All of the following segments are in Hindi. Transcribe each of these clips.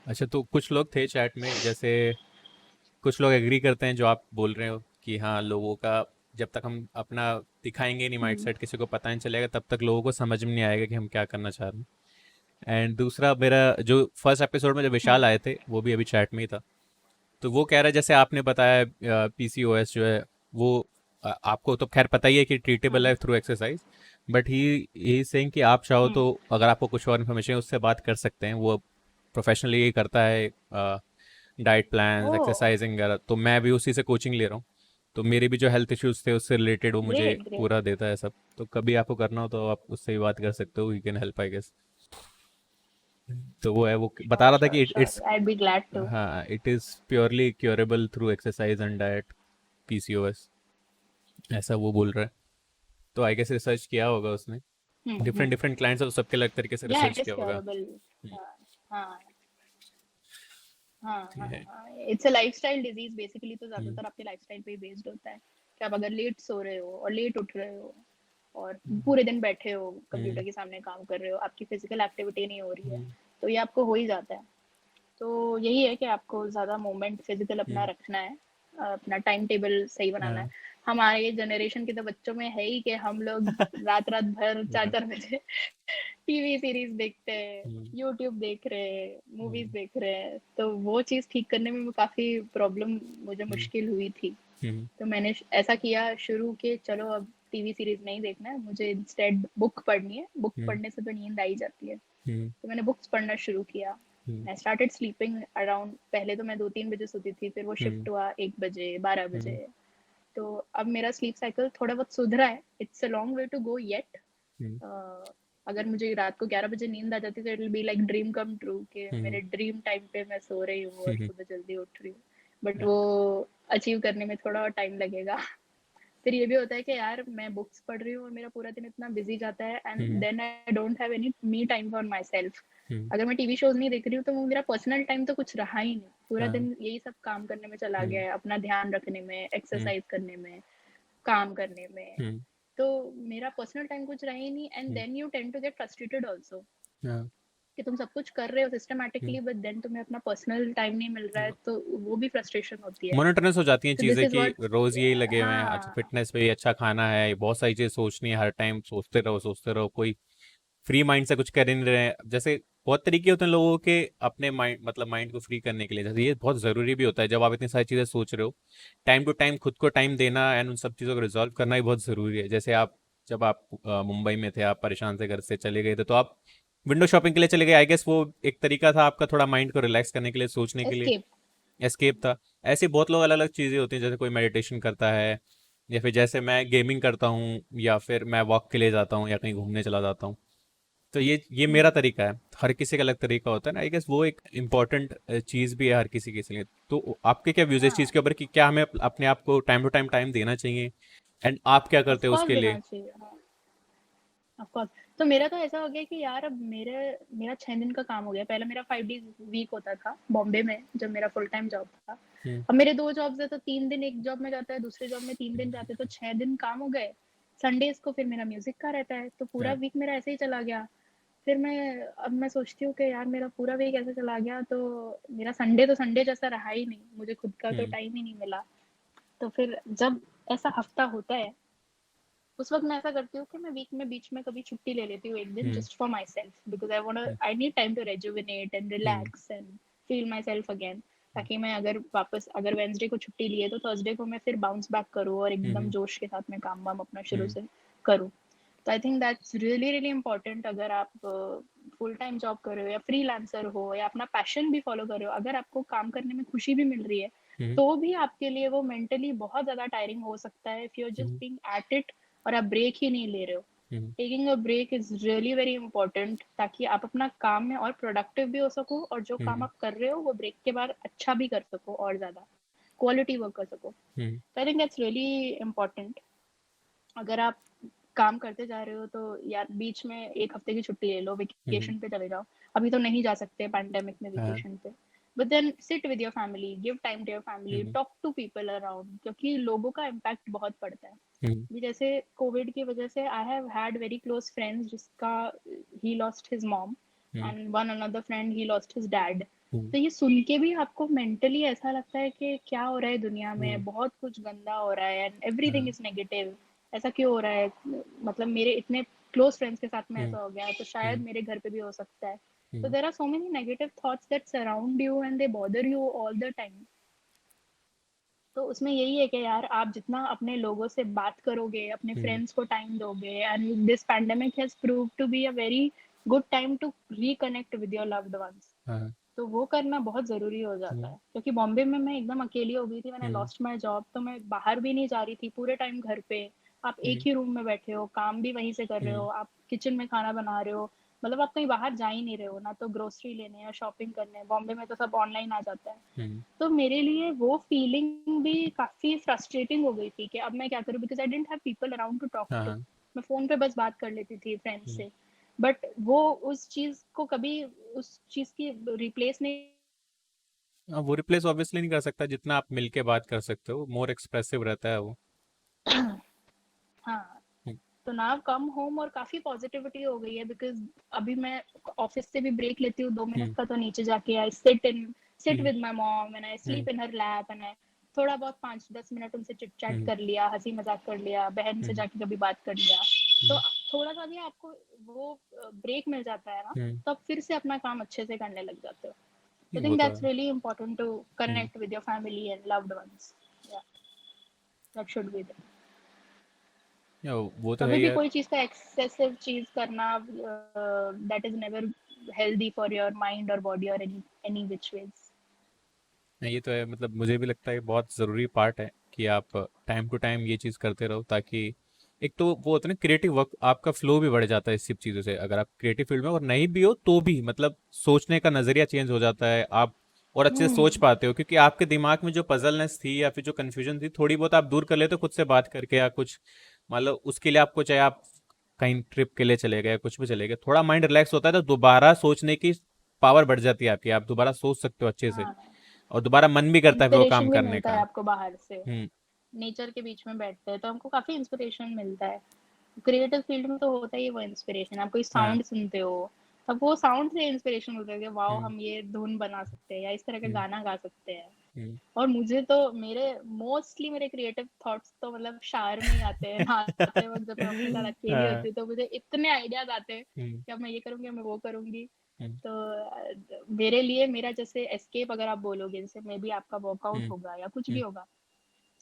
अच्छा, तो कुछ लोग थे चैट में, जैसे कुछ लोग एग्री करते हैं जो आप बोल रहे हो कि हाँ, लोगों का जब तक हम अपना दिखाएंगे नहीं हम्म। माइंडसेट, किसी को पता नहीं चलेगा, तब तक लोगों को समझ में नहीं आएगा कि हम क्या करना चाह रहे हैं। एंड दूसरा, मेरा जो फर्स्ट एपिसोड में जब विशाल हम्म। आए थे, वो भी अभी चैट में ही था, तो वो कह रहा है जैसे आपने बताया, पीसीओएस जो है वो आपको तो खैर पता ही है कि ट्रीटेबल हम्म। है through exercise, but he saying कि आप चाहो हम्म। तो अगर आपको कुछ और इन्फॉर्मेशन है उससे बात कर सकते हैं। वो प्रोफेशनली ये करता है, डाइट प्लान, ओ, एक्सरसाइजिंग वगैरह, तो मैं भी उसी से कोचिंग ले रहा हूँ। तो मेरे भी जो हेल्थ इश्यूज थे उससे रिलेटेड वो मुझे ग्रेट ग्रेट। पूरा देता है सब। तो कभी आपको करना हो तो आप उससे भी बात कर सकते हो, you can help I guess. तो वो है, वो बता श्योर रहा था श्योर कि it's, sure, I be glad to. हाँ, it is purely curable through exercise and diet, PCOS, ऐसा वो बोल रहा है। तो आई गेस रिसर्च किया होगा उसने, डिफरेंट हम्म। डिफरेंट क्लाइंट्स है तो सबके अलग तरीके से या रिसर्च इट इज किया होगा। क्योरेबल। हम्म, हाँ हाँ हाँ ये है। हाँ, it's a lifestyle disease basically, तो हम्म, ज्यादातर आपके लाइफस्टाइल पे ही बेस्ड होता है कि आप अगर लेट सो रहे हो और लेट उठ रहे हो और पूरे दिन बैठे हो हम्म, कंप्यूटर के सामने काम कर रहे हो, आपकी फिजिकल एक्टिविटी नहीं हो रही है, हम्म, तो ये आपको हो ही जाता है। तो यही है कि आपको ज़्यादा मूवमेंट फिजिकल अपना हम्म, रखना है, अपना टाइम टेबल सही बनाना है। हाँ, हमारे जनरेशन के तो बच्चों में है ही कि हम लोग रात रात भर चार हाँ, चार बजे टीवी सीरीज देखते हैं, हम्म, यूट्यूब देख रहे हैं, मूवीज हम्म, देख रहे हैं, तो वो चीज़ ठीक करने में काफ़ी प्रॉब्लम, मुझे हम्म, मुश्किल हुई थी। हम्म, तो मैंने ऐसा किया शुरू के, चलो अब टीवी सीरीज नहीं देखना है, मुझे इंस्टेड बुक पढ़नी है, बुक हम्म, पढ़ने से तो नींद आई जाती है। हम्म, तो मैंने बुक्स पढ़ना शुरू किया। हम्म, आई स्टार्टेड स्लीपिंग अराउंड, पहले तो मैं 2-3 बजे सोती थी, फिर वो हम्म, शिफ्ट हुआ 1 बजे, 12 बजे। हम्म, तो अब मेरा स्लीप साइकिल थोड़ा बहुत सुधरा है, it's a long way to go yet. Hmm, अगर मुझे रात को 11 बजे नींद आ जाती तो it will be like dream come true, कि हम्म, मेरे ड्रीम टाइम पे मैं सो रही हूँ और हम्म, सुबह जल्दी उठ रही हूँ। बट वो अचीव करने में थोड़ा टाइम लगेगा। फिर ये भी होता है कि यार मैं बुक्स पढ़ रही हूँ और मेरा पूरा दिन इतना बिजी जाता है, and hmm, then I don't have any me time for myself. Hmm, अगर मैं टीवी शोज नहीं देख रही हूँ तो वो मेरा पर्सनल टाइम तो कुछ रहा ही नहीं, पूरा हाँ, दिन यही सब काम करने में चला गया हम्म, है, अपना ध्यान रखने में, हम्म, एक्सरसाइज करने में, काम करने में। हम्म, तो मेरा पर्सनल टाइम कुछ रहा ही नहीं, and hmm, then you tend to get frustrated also हाँ, कि तुम सब कुछ कर रहे हो हम्म। सिस्टमेटिकली, बट देन तुम्हें अपना पर्सनल टाइम नहीं मिल रहा है, तो वो भी फ्रस्ट्रेशन होती है। मोनोटोनस हो जाती हैं तो दिस चीज़ें इज कि व्हाट। रोज़ यही लगे हुए हैं, अच्छा हाँ। फिटनेस पे ही अच्छा खाना है, बहुत सारी चीज़ें सोचनी है, हर टाइम सोचते रहो सोचते रहो, कोई फ्री माइंड से कुछ कर ही नहीं रहे हैं। जैसे बहुत तरीके होते हैं लोगों के अपने माइंड, मतलब माइंड को फ्री करने के लिए, जैसे ये बहुत ज़रूरी भी होता है जब आप इतनी सारी चीज़ें सोच रहे हो, टाइम टू टाइम खुद को टाइम देना एंड उन सब चीज़ों को रिजॉल्व करना ही बहुत ज़रूरी है। जैसे आप, जब आप मुंबई में थे, आप परेशान से घर से चले गए थे, तो आप विंडो शॉपिंग के लिए चले गए, आई गेस वो एक तरीका था आपका थोड़ा माइंड को रिलैक्स करने के लिए, सोचने के लिए, एस्केप। एस्केप था। ऐसे बहुत लोग अलग अलग चीज़ें होती हैं, जैसे कोई मेडिटेशन करता है, या फिर जैसे मैं गेमिंग करता हूँ, या फिर मैं वॉक के लिए जाता हूँ, या कहीं घूमने चला जाता हूँ। तो ये मेरा तरीका है, हर किसी का अलग तरीका होता है ना, आई गेस वो एक इम्पॉर्टेंट चीज़ भी है हर किसी के लिए। तो आपके क्या व्यूज है इस चीज़ हाँ, के ऊपर कि क्या हमें अपने आप को टाइम टू टाइम टाइम देना चाहिए, एंड आप क्या ऑफ करते हो कोर्स उसके लिए? देना चाहिए, हाँ। Of course. तो मेरा तो ऐसा हो गया कि यार अब मेरा 6 दिन का काम हो गया, पहले मेरा 5 डेज वीक होता था बॉम्बे में जब मेरा फुल टाइम जॉब था। हम्म, अब मेरे दो जॉब्स है, तो 3 दिन एक जॉब में जाता है, दूसरे जॉब में 3 दिन जाते हैं, तो 6 दिन काम हो गए। संडेज को फिर मेरा म्यूजिक का रहता है, तो पूरा हाँ, वीक मेरा ऐसे ही चला गया। फिर मैं सोचती हूँ कि यार मेरा पूरा वीक ऐसे चला गया, तो मेरा संडे तो संडे जैसा रहा ही नहीं, मुझे खुद का तो हम्म, टाइम ही नहीं मिला। तो फिर जब ऐसा हफ्ता होता है, उस वक्त मैं ऐसा करती हूँ कि मैं वीक में बीच में कभी छुट्टी ले लेती हूँ एक दिन, hmm, just for myself, because hmm, I need time to rejuvenate and hmm, relax and feel myself again. ताकि मैं अगर वापस, अगर वेंसडे को छुट्टी ली है तो थर्सडे को मैं फिर बाउंस बैक करूँ और एकदम हम्म, जोश के साथ मैं काम वाम अपना शुरू हम्म, से करूँ। तो I think that's really really important. अगर आप फुल टाइम जॉब कर रहे हो या फ्रीलांसर हो या अपना पैशन भी फॉलो कर रहे हो, अगर आपको काम करने में खुशी भी मिल रही है, हम्म, तो भी आपके लिए वो मेंटली बहुत ज्यादा टायरिंग हो सकता है if you are just hmm, being at it और आप ब्रेक ही नहीं ले रहे हो। Hmm, taking a break is really very important, ताकि आप अपना काम में और प्रोडक्टिव भी हो सको, और जो काम हम्म, आप कर रहे हो वो ब्रेक के बाद अच्छा भी कर सको और ज्यादा क्वालिटी वर्क कर सको। हम्म, तो I think that's really important. अगर आप काम करते जा रहे हो तो यार बीच में एक हफ्ते की छुट्टी ले लो, हम्म, वेकेशन पे चले जाओ। अभी तो नहीं जा सकते पैंडेमिक में हाँ, वेकेशन पे, but then sit with your family, give time to your family, hmm, talk to people around, क्योंकि लोगों का इम्पैक्ट बहुत पड़ता है। हम्म, भी जैसे कोविड की वजह से I have had very close friends जिसका he lost his mom, hmm, and one another friend he lost his dad. Hmm, तो ये सुन के भी आपको मेंटली ऐसा लगता है कि क्या हो रहा है दुनिया हम्म, में, बहुत कुछ गंदा हो रहा है एंड एवरीथिंग हाँ, इज नेगेटिव। ऐसा क्यों हो रहा है? मतलब मेरे इतने क्लोज फ्रेंड्स के साथ में हम्म, ऐसा हो गया, तो शायद हम्म, मेरे घर पे भी हो सकता है। तो hmm, there are so many negative thoughts that surround you and they bother you all the time. तो उसमें यही है कि यार आप जितना अपने लोगों से बात करोगे, अपने हम्म, फ्रेंड्स को टाइम दोगे, and this pandemic has prove to be a very good time to reconnect with your loved ones. हाँ, तो वो करना बहुत ज़रूरी हो जाता हम्म, है, क्योंकि बॉम्बे में मैं एकदम अकेली हो गई थी, मैंने हम्म, लॉस्ट माय जॉब, तो मैं बाहर भी नहीं जा रही थी, पूरे टाइम घर पे। आप एक हम्म, ही रूम में बैठे हो, काम भी वहीं से कर रहे हो, हम्म, आप किचन में खाना बना रहे हो, मतलब आप कहीं बाहर जा ही नहीं रहे हो, ना तो ग्रोसरी लेने या शॉपिंग करने, बॉम्बे में तो सब ऑनलाइन आ जाता है। हम्म, तो मेरे लिए वो फीलिंग भी काफ़ी फ्रस्ट्रेटिंग हो गई थी कि अब मैं क्या करूँ, because I didn't have people around two talk हाँ, टू। हाँ, मैं फ़ोन पे बस बात कर लेती थी फ्रेंड्स हम्म, से, बट वो उस चीज़ को कभी, उस चीज़ की रिप्लेस नहीं। हाँ, वो रिप्लेस ऑब्वियसली नहीं कर सकता जितना आप मिलके बात कर सकते हो, मोर एक्सप्रेसिव रहता है वो। हाँ, हम्म, तो नाउ कम होम और काफी पॉजिटिविटी हो गई है, बिकॉज अभी मैं ऑफिस से भी ब्रेक लेती हूँ 2 मिनट हम्म, का, तो नीचे जाके I sit hmm, with my mom and I hmm, sleep in her lap and I थोड़ा बहुत 5-10 मिनट उनसे चिट चैट हम्म, कर लिया, हंसी मजाक कर लिया, बहन से हम्म, जाके कभी बात कर लिया। तो हम्म, थोड़ा सा भी आपको वो ब्रेक मिल जाता है ना, हम्म, तो आप फिर से अपना काम अच्छे से करने लग जाते हो। आई वो थिंक तो दैट्स है। Really important to hmm, connect with your family and loved ones. या दैट शुड बी। वो तो है कभी ही भी यार। कोई चीज का एक्सेसिव चीज करना that is never healthy for your mind और बॉडी और एनी विच वेज। नहीं, ये तो है, मतलब मुझे भी लगता है बहुत ज़रूरी पार्ट है कि आप टाइम टू टाइम ये चीज़ करते रहो, ताकि एक तो वो होता है ना, क्रिएटिव वर्क आपका फ्लो भी बढ़ जाता है इस सब चीज़ों से। अगर आप क्रिएटिव फील्ड में और नहीं भी हो तो भी मतलब सोचने का नज़रिया चेंज हो जाता है, आप और अच्छे से सोच हम्म। पाते हो, क्योंकि आपके दिमाग में जो पजलनेस थी या फिर जो कन्फ्यूजन थी थोड़ी बहुत आप दूर कर लेते हो खुद से बात करके, या कुछ मतलब उसके लिए आपको, चाहे आप कहीं ट्रिप के लिए चले गए, कुछ भी चले गए, थोड़ा माइंड रिलैक्स होता है तो दोबारा सोचने की पावर बढ़ जाती है आपकी, आप दोबारा सोच सकते हो अच्छे से, हाँ, और दोबारा मन भी करता है फिर वो काम इंस्पिरेशन भी करने मिलता का। है आपको बाहर से। हम्म, नेचर के बीच में बैठते हैं तो हमको काफी इंस्पिरेशन मिलता है। क्रिएटिव फील्ड में तो होता ही है वो इंस्पिरेशन, आप कोई हाँ, साउंड सुनते हो, अब वो साउंड से इंस्पिरेशन होता है कि वाओ हम्म, हम ये धुन बना सकते हैं या इस तरह का हम्म, गाना गा सकते हैं। हम्म, और मुझे तो मेरे मोस्टली मेरे क्रिएटिव थॉट्स तो मतलब शार में ही आते हैं, नहाते वक्त जब मैं अपने साथ अकेली हाँ, होती हूँ तो मुझे इतने आइडियाज आते हैं हम्म, कि अब मैं ये करूंगी, अब मैं वो करूंगी। हम्म, तो मेरे लिए मेरा जैसे एस्केप अगर आप बोलोगे, जैसे मे बी आपका वर्कआउट हम्म, होगा या कुछ भी हम्म, होगा,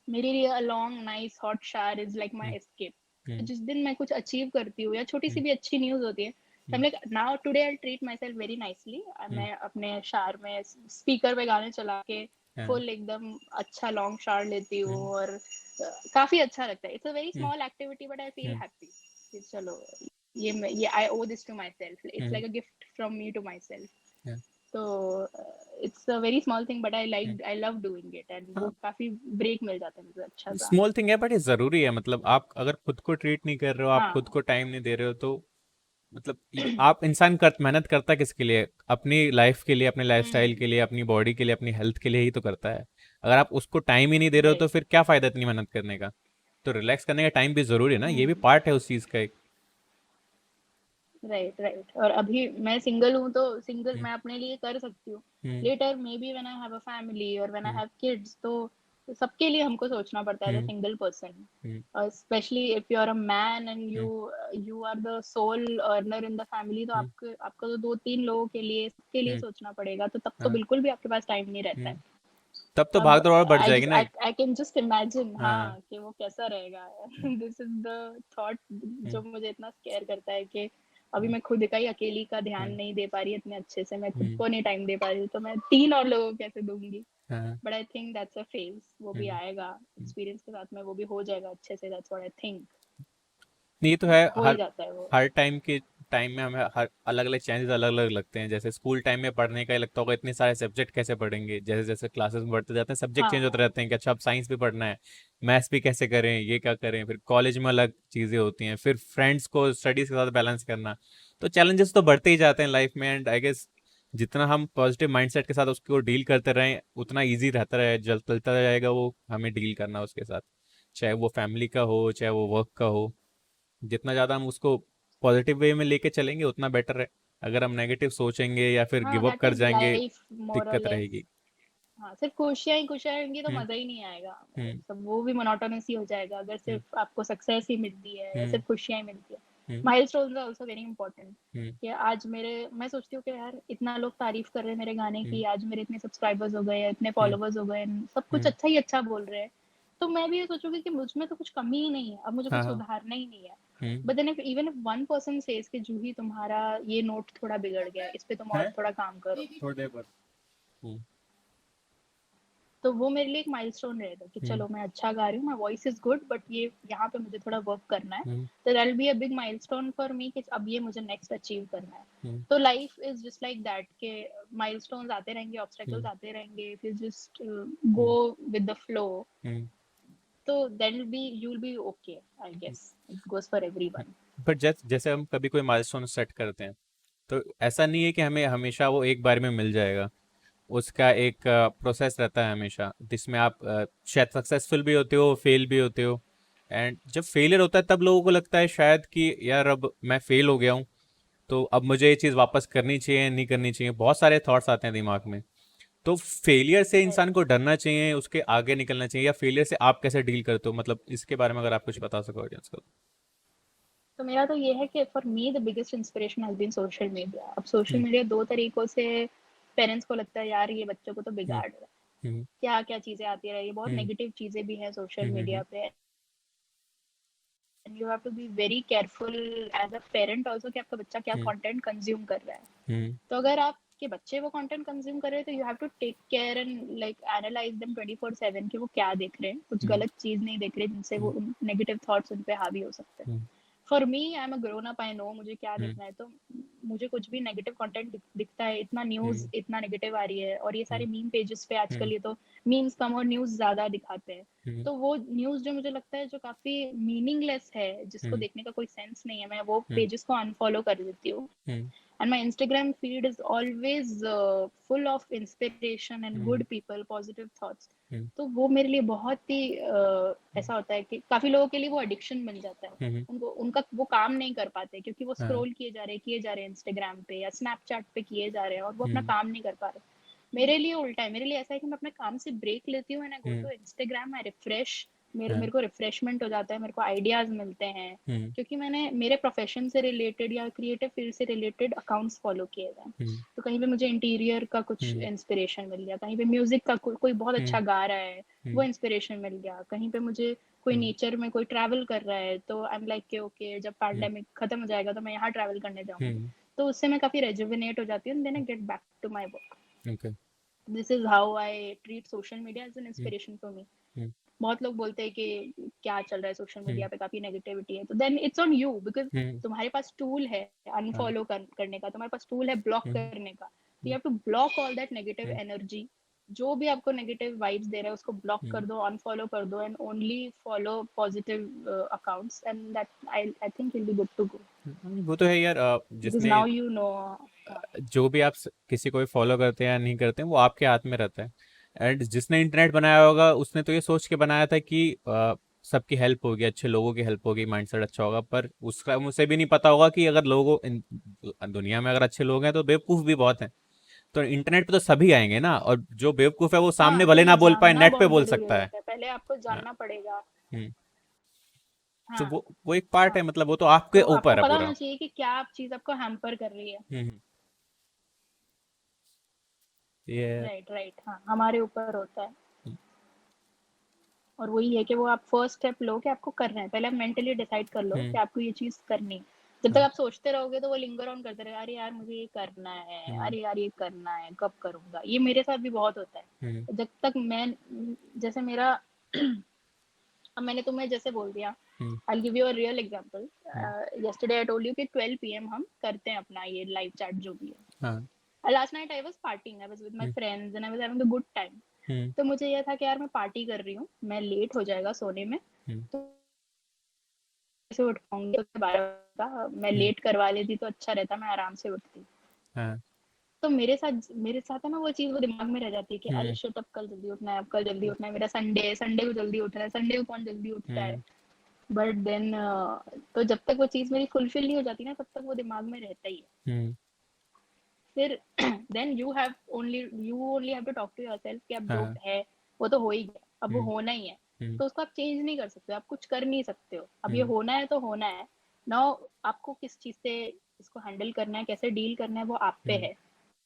मेरे लिए a long nice hot shower is like my hmm, escape. हम्म, जिस दिन मैं कुछ अचीव करती हूँ या छोटी सी हम्म, भी अच्छी न्यूज होती है, तो hmm, like now today I treat myself very nicely. Hmm, मैं अपने शावर में स्पीकर पे गाने चला के हाँ, फुल एकदम अच्छा लॉन्ग शावर लेती हूँ, हम्म, और काफी अच्छा लगता है। It's a very hmm, small activity but I feel hmm, happy. चलो, ये I owe this to myself, it's hmm, like a gift from me to myself. हाँ, तो it's a very small thing but hmm, I love doing it, and वो हाँ, काफी ब्रेक मिल जाता है मुझे अच्छा सा। स्मॉल थिंग है बट ये जरूरी है, मतलब आप अगर खुद को ट्रीट नहीं कर रहे हो, आप खुद हाँ। को टाइम नहीं दे रहे हो, तो मतलब आप इंसान मेहनत करता किसके लिए? अपनी लाइफ के लिए, अपने लाइफस्टाइल के लिए, अपनी बॉडी के लिए, अपनी हेल्थ के लिए ही तो करता है। अगर आप उसको टाइम ही नहीं दे रहे हो तो राइट। फिर क्या फायदा इतनी मेहनत करने का? तो रिलैक्स करने का टाइम भी जरूरी है ना, ये भी हम्म। पार्ट है उस चीज का एक। Right, right. और अभी मैं सिंगल हूँ तो सिंगल हम्म, मैं अपने लिए कर सकती हूँ। Hmm, later maybe when I have a family और when I hmm, have kids, तो सबके लिए हमको सोचना पड़ता है as a hmm, single person. Hmm, specially if you are a man and hmm, you are the sole earner in the family, तो हम्म, आपको आपको तो 2-3 लोगों के लिए, सबके लिए हम्म, सोचना पड़ेगा, तो तब तो हाँ, बिल्कुल भी आपके पास टाइम नहीं रहता है। हम्म। तब तो अब भाग दौड़ और बढ़ जाएगी ना। आई कैन जस्ट इमेजिन, हाँ, हाँ, कि वो कैसा रहेगा। दिस इज द थॉट हम्म, जो मुझे इतना स्केयर करता है कि अभी हम्म, मैं खुद का ही अकेली का ध्यान हम्म, नहीं दे पा रही इतने अच्छे से, मैं खुद हम्म, को नहीं टाइम दे पा रही हूँ, तो मैं 3 और लोगों को कैसे दूंगी? हाँ, but I think that's a phase, वो भी हम्म, आएगा हम्म। एक्सपीरियंस के साथ में, वो भी हो जाएगा अच्छे से, दैट्स व्हाट आई थिंक। नहीं, ये तो है, हो ही हर जाता है वो। हर टाइम में हमें हर अलग अलग चेंजेस अलग अलग लगते हैं। जैसे स्कूल टाइम में पढ़ने का ही लगता होगा इतने सारे सब्जेक्ट कैसे पढ़ेंगे, जैसे जैसे क्लासेस में बढ़ते जाते हैं सब्जेक्ट चेंज होते हाँ। रहते हैं कि अच्छा अब साइंस भी पढ़ना है, मैथ्स भी कैसे करें, ये क्या करें, फिर कॉलेज में अलग चीज़ें होती हैं, फिर फ्रेंड्स को स्टडीज के साथ बैलेंस करना। तो चैलेंजेस तो बढ़ते ही जाते हैं लाइफ में, एंड आई गेस जितना हम पॉजिटिव माइंडसेट के साथ उसको डील करते रहें उतना ईजी रहता रहे, जल चलता जाएगा वो हमें डील करना उसके साथ, चाहे वो फैमिली का हो चाहे वो वर्क का हो। जितना ज़्यादा हम उसको पॉजिटिव वे में लेके चलेंगे उतना बेटर है। अगर हम नेगेटिव सोचेंगे या फिर हाँ, गिव अप दैट कर इज जाएंगे, लाइफ मोर और दिक्कत लेस। रहेगी। हाँ, सिर्फ खुशियाँ ही खुशियाँ रहेंगी तो हम्म। मजा ही नहीं आएगा। हम्म। सब वो भी मोनोटोनस ही हो जाएगा अगर हम्म। सिर्फ आपको सक्सेस ही मिलती है या हम्म। सिर्फ खुशियाँ ही मिलती है। हम्म। Milestones are also very important. Hmm. कि आज मेरे, मैं सोचती हूँ कि यार इतना लोग तारीफ कर रहे हैं मेरे गाने हम्म। की, आज मेरे इतने सब्सक्राइबर्स हो गए, इतने हम्म। फॉलोवर्स हो गए, सब कुछ हम्म। अच्छा ही अच्छा बोल रहे हैं। तो मैं भी ये सोचूंगी कि मुझ में तो कुछ कमी ही नहीं है, अब मुझे हाँ कुछ हाँ। सुधारना ही नहीं है। हम्म। But then even if one person says कि जूही तुम्हारा ये नोट थोड़ा बिगड़ गया है, इस पे तुम है और थोड़ा काम करो, थोड़ी देर बाद। हम्म। तो वो मेरे लिए एक माइलस्टोन रहेगा कि हम्म। चलो मैं अच्छा गा रही हूँ, my voice is good, but ये यहाँ पे मुझे थोड़ा वर्क करना है। हम्म। तो that will be a big milestone for me कि अब ये मुझे नेक्स्ट अचीव करना है। हम्म। तो life is just like that के माइलस्टोन्स आते रहेंगे, ऑब्स्टेकल्स हम्म। आते रहेंगे, if you just go hmm. With the flow, hmm. तो that will be, you will be okay. I guess it goes for everyone. But जैसे हम कभी कोई माइलस्टोन सेट करते हैं, तो ऐसा नहीं है कि हमें हमेशा वो एक बार में मिल जाएगा। उसका एक प्रोसेस रहता है हमेशा, जिसमें आप शायद सक्सेसफुल भी होते हो, फेल भी होते हो। एंड जब फेलियर होता है तब लोगों को लगता है शायद कि यार अब मैं फेल हो गया हूँ, तो अब मुझे ये चीज़ वापस करनी चाहिए, नहीं करनी चाहिए, बहुत सारे थॉट्स आते हैं दिमाग में। तो फेलियर से इंसान को डरना चाहिए, उसके आगे निकलना चाहिए, या फेलियर से आप कैसे डील करते हो, मतलब इसके बारे में अगर आप कुछ बता सको ऑडियंस को। तो मेरा तो ये है कि for me the biggest inspiration has been social media. अब सोशल हम्म। मीडिया दो तरीकों से पेरेंट्स को लगता है यार ये बच्चों को तो हम्म। बिगाड़ रहा है, हम्म। क्या क्या चीजें आती रही, बहुत हम्म। नेगेटिव चीजें भी हैं सोशल हम्म। मीडिया पे। And you have to be very careful as a parent also कि आपका बच्चा क्या हम्म। कंटेंट कंज्यूम कर रहा है। हम्म। तो अगर आपके बच्चे वो कंटेंट कंज्यूम कर रहे हैं तो you have to take care and like analyze them 24/7 कि वो क्या देख रहे हैं, कुछ हम्म। गलत चीज नहीं देख रहे जिनसे हम्म। वो नेगेटिव थॉट्स उन पे हावी हो सकते हैं। हम्म। For me I am a grown up, I know मुझे क्या हम्म। देखना है। तो मुझे कुछ भी नेगेटिव कंटेंट दिखता है, इतना न्यूज हम्म। इतना नेगेटिव आ रही है, और ये सारे हम्म। मीम पेजेस पे हम्म। आजकल ये तो मीम्स कम और न्यूज ज्यादा दिखाते हैं। हम्म। तो वो न्यूज जो मुझे लगता है जो काफी मीनिंगलेस है, जिसको हम्म। देखने का कोई सेंस नहीं है, मैं वो हम्म। पेजेस को अनफॉलो कर देती हूँ। हम्म। And my Instagram feed is always full of inspiration and hmm. good people, positive thoughts. हम्म। तो वो मेरे लिए बहुत ही ऐसा होता है कि काफी लोगों के लिए वो एडिक्शन बन जाता है। हम्म। उनको उनका वो काम नहीं कर पाते क्योंकि वो हाँ। स्क्रॉल किए जा रहे हैं इंस्टाग्राम पे या स्नैपचैट पे किए जा रहे हैं और वो अपना हम्म। काम नहीं कर पा रहे। मेरे लिए उल्टा है, मेरे लिए ऐसा है कि मैं अपने काम से ब्रेक लेती हूँ and I go hmm. To Instagram, I refresh, मेरे हाँ। मेरे को रिफ्रेशमेंट हो जाता है, मेरे को आइडियाज मिलते हैं। हम्म। क्योंकि मैंने मेरे प्रोफेशन से रिलेटेड या क्रिएटिव फील्ड से रिलेटेड अकाउंट्स फॉलो किए हुए हैं। हम्म। तो कहीं पे मुझे इंटीरियर का कुछ हम्म। इंस्पिरेशन मिल गया, कहीं पे म्यूजिक का कोई बहुत हम्म। अच्छा गा रहा है, वो हम्म। इंस्पिरेशन मिल गया, कहीं पे मुझे कोई हम्म। नेचर में कोई ट्रैवल कर रहा है तो आई एम लाइक के ओके जब हम्म। पैंडेमिक खत्म हो जाएगा तो मैं यहाँ ट्रैवल करने जाऊंगी। हम्म। तो उससे मैं काफी रेजुविनेट हो जाती हूँ, then I get back to my work. Okay. This is how I treat social media as an hmm. Inspiration for me. Hmm. बहुत लोग बोलते हैं कि क्या चल रहा है सोशल हम्म। मीडिया पे, काफी नेगेटिविटी है, तो then it's on you because hmm. तुम्हारे पास टूल है हाँ। अनफॉलो करने का, तुम्हारे पास टूल है ब्लॉक हम्म। करने का। तो you hmm. Have to block all that negative hmm. Energy. जो भी आपको नेगेटिव वाइब्स दे रहा है उसको ब्लॉक हम्म। कर दो, अनफॉलो कर दो, and only follow positive accounts and that I think will be good to go. वो तो है यार, बिकॉज जिसने नाउ यू नो। जो भी आप किसी को भी फॉलो करते हैं या नहीं करते हैं वो आपके हाथ में रहता है। एंड जिसने इंटरनेट बनाया होगा उसने तो ये सोच के बनाया था कि सबकी हेल्प होगी, अच्छे लोगों की हेल्प होगी, माइंडसेट अच्छा होगा, पर उसका उसे भी नहीं पता होगा कि अगर दुनिया में अगर अच्छे लोग हैं तो बेवकूफ़ भी बहुत हैं। तो इंटरनेट पे तो सभी आएंगे ना, और जो बेवकूफ़ है वो सामने हाँ, भले ये ना बोल पाए, जानना नेट पे बहुत बोल जरूरी सकता है। रहता है, पहले आपको हाँ। जानना पड़ेगा। हम्म। तो हाँ। वो एक पार्ट है, हाँ, मतलब वो तो आपके तो आपको ऊपर है पता पूरा। होना चाहिए कि क्या आप चीज आपको हैम्पर कर रही है। हम्म। ये राइट राइट, हाँ, हमारे ऊपर होता है। हम्म। और वही है कि वो आप फर्स्ट स्टेप लो कि आपको करना है, पहले आप मेंटली डिसाइड कर लो कि हम्म। आपको ये चीज करनी है। जब तक हाँ। आप सोचते रहोगे तो वो लिंगर ऑन करते रहेगा, अरे यार मुझे ये करना है, हम्म। अरे यार ये करना है, कब करूंगा। ये मेरे साथ भी बहुत होता हम्म। है। जब तक मैं, जैसे मेरा अब मैंने तुम्हें जैसे बोल दिया, हम्म। I'll give you a real example. Hmm. Yesterday I told you कि 12 PM हम करते हैं अपना ये लाइव चैट जो भी है। हाँ। Last night I was partying, I was with my hmm. friends and I was having a good time. हम्म। तो मुझे ये था कि यार मैं पार्टी कर रही हूँ, मैं लेट हो जाएगा सोने में, हम्म। तो कैसे उठ पाऊंगी, तो 12 का मैं हम्म। लेट करवा लेती तो अच्छा रहता, मैं आराम से उठती। हाँ। तो मेरे साथ है ना वो चीज, वो दिमाग में रह जाती है कि अरे हम्म। शिट अब कल जल्दी उठना है, अब कल जल्दी उठना है, मेरा संडे है, संडे को जल्दी उठना है, संडे को कौन जल्दी उठता है। हम्म। बट देन तो जब तक वो चीज मेरी फुलफिल नहीं हो जाती ना तब तक वो दिमाग में रहता ही है। हम्म। फिर then you only have to talk to yourself कि अब जो हाँ है वो तो हो ही गया, अब वो हम्म होना ही है, हम्म तो उसको आप चेंज नहीं कर सकते, आप कुछ कर नहीं सकते हो, अब ये हम्म होना है तो होना है। नाउ आपको किस चीज से इसको हैंडल करना है, कैसे डील करना है, वो आप पे हम्म है।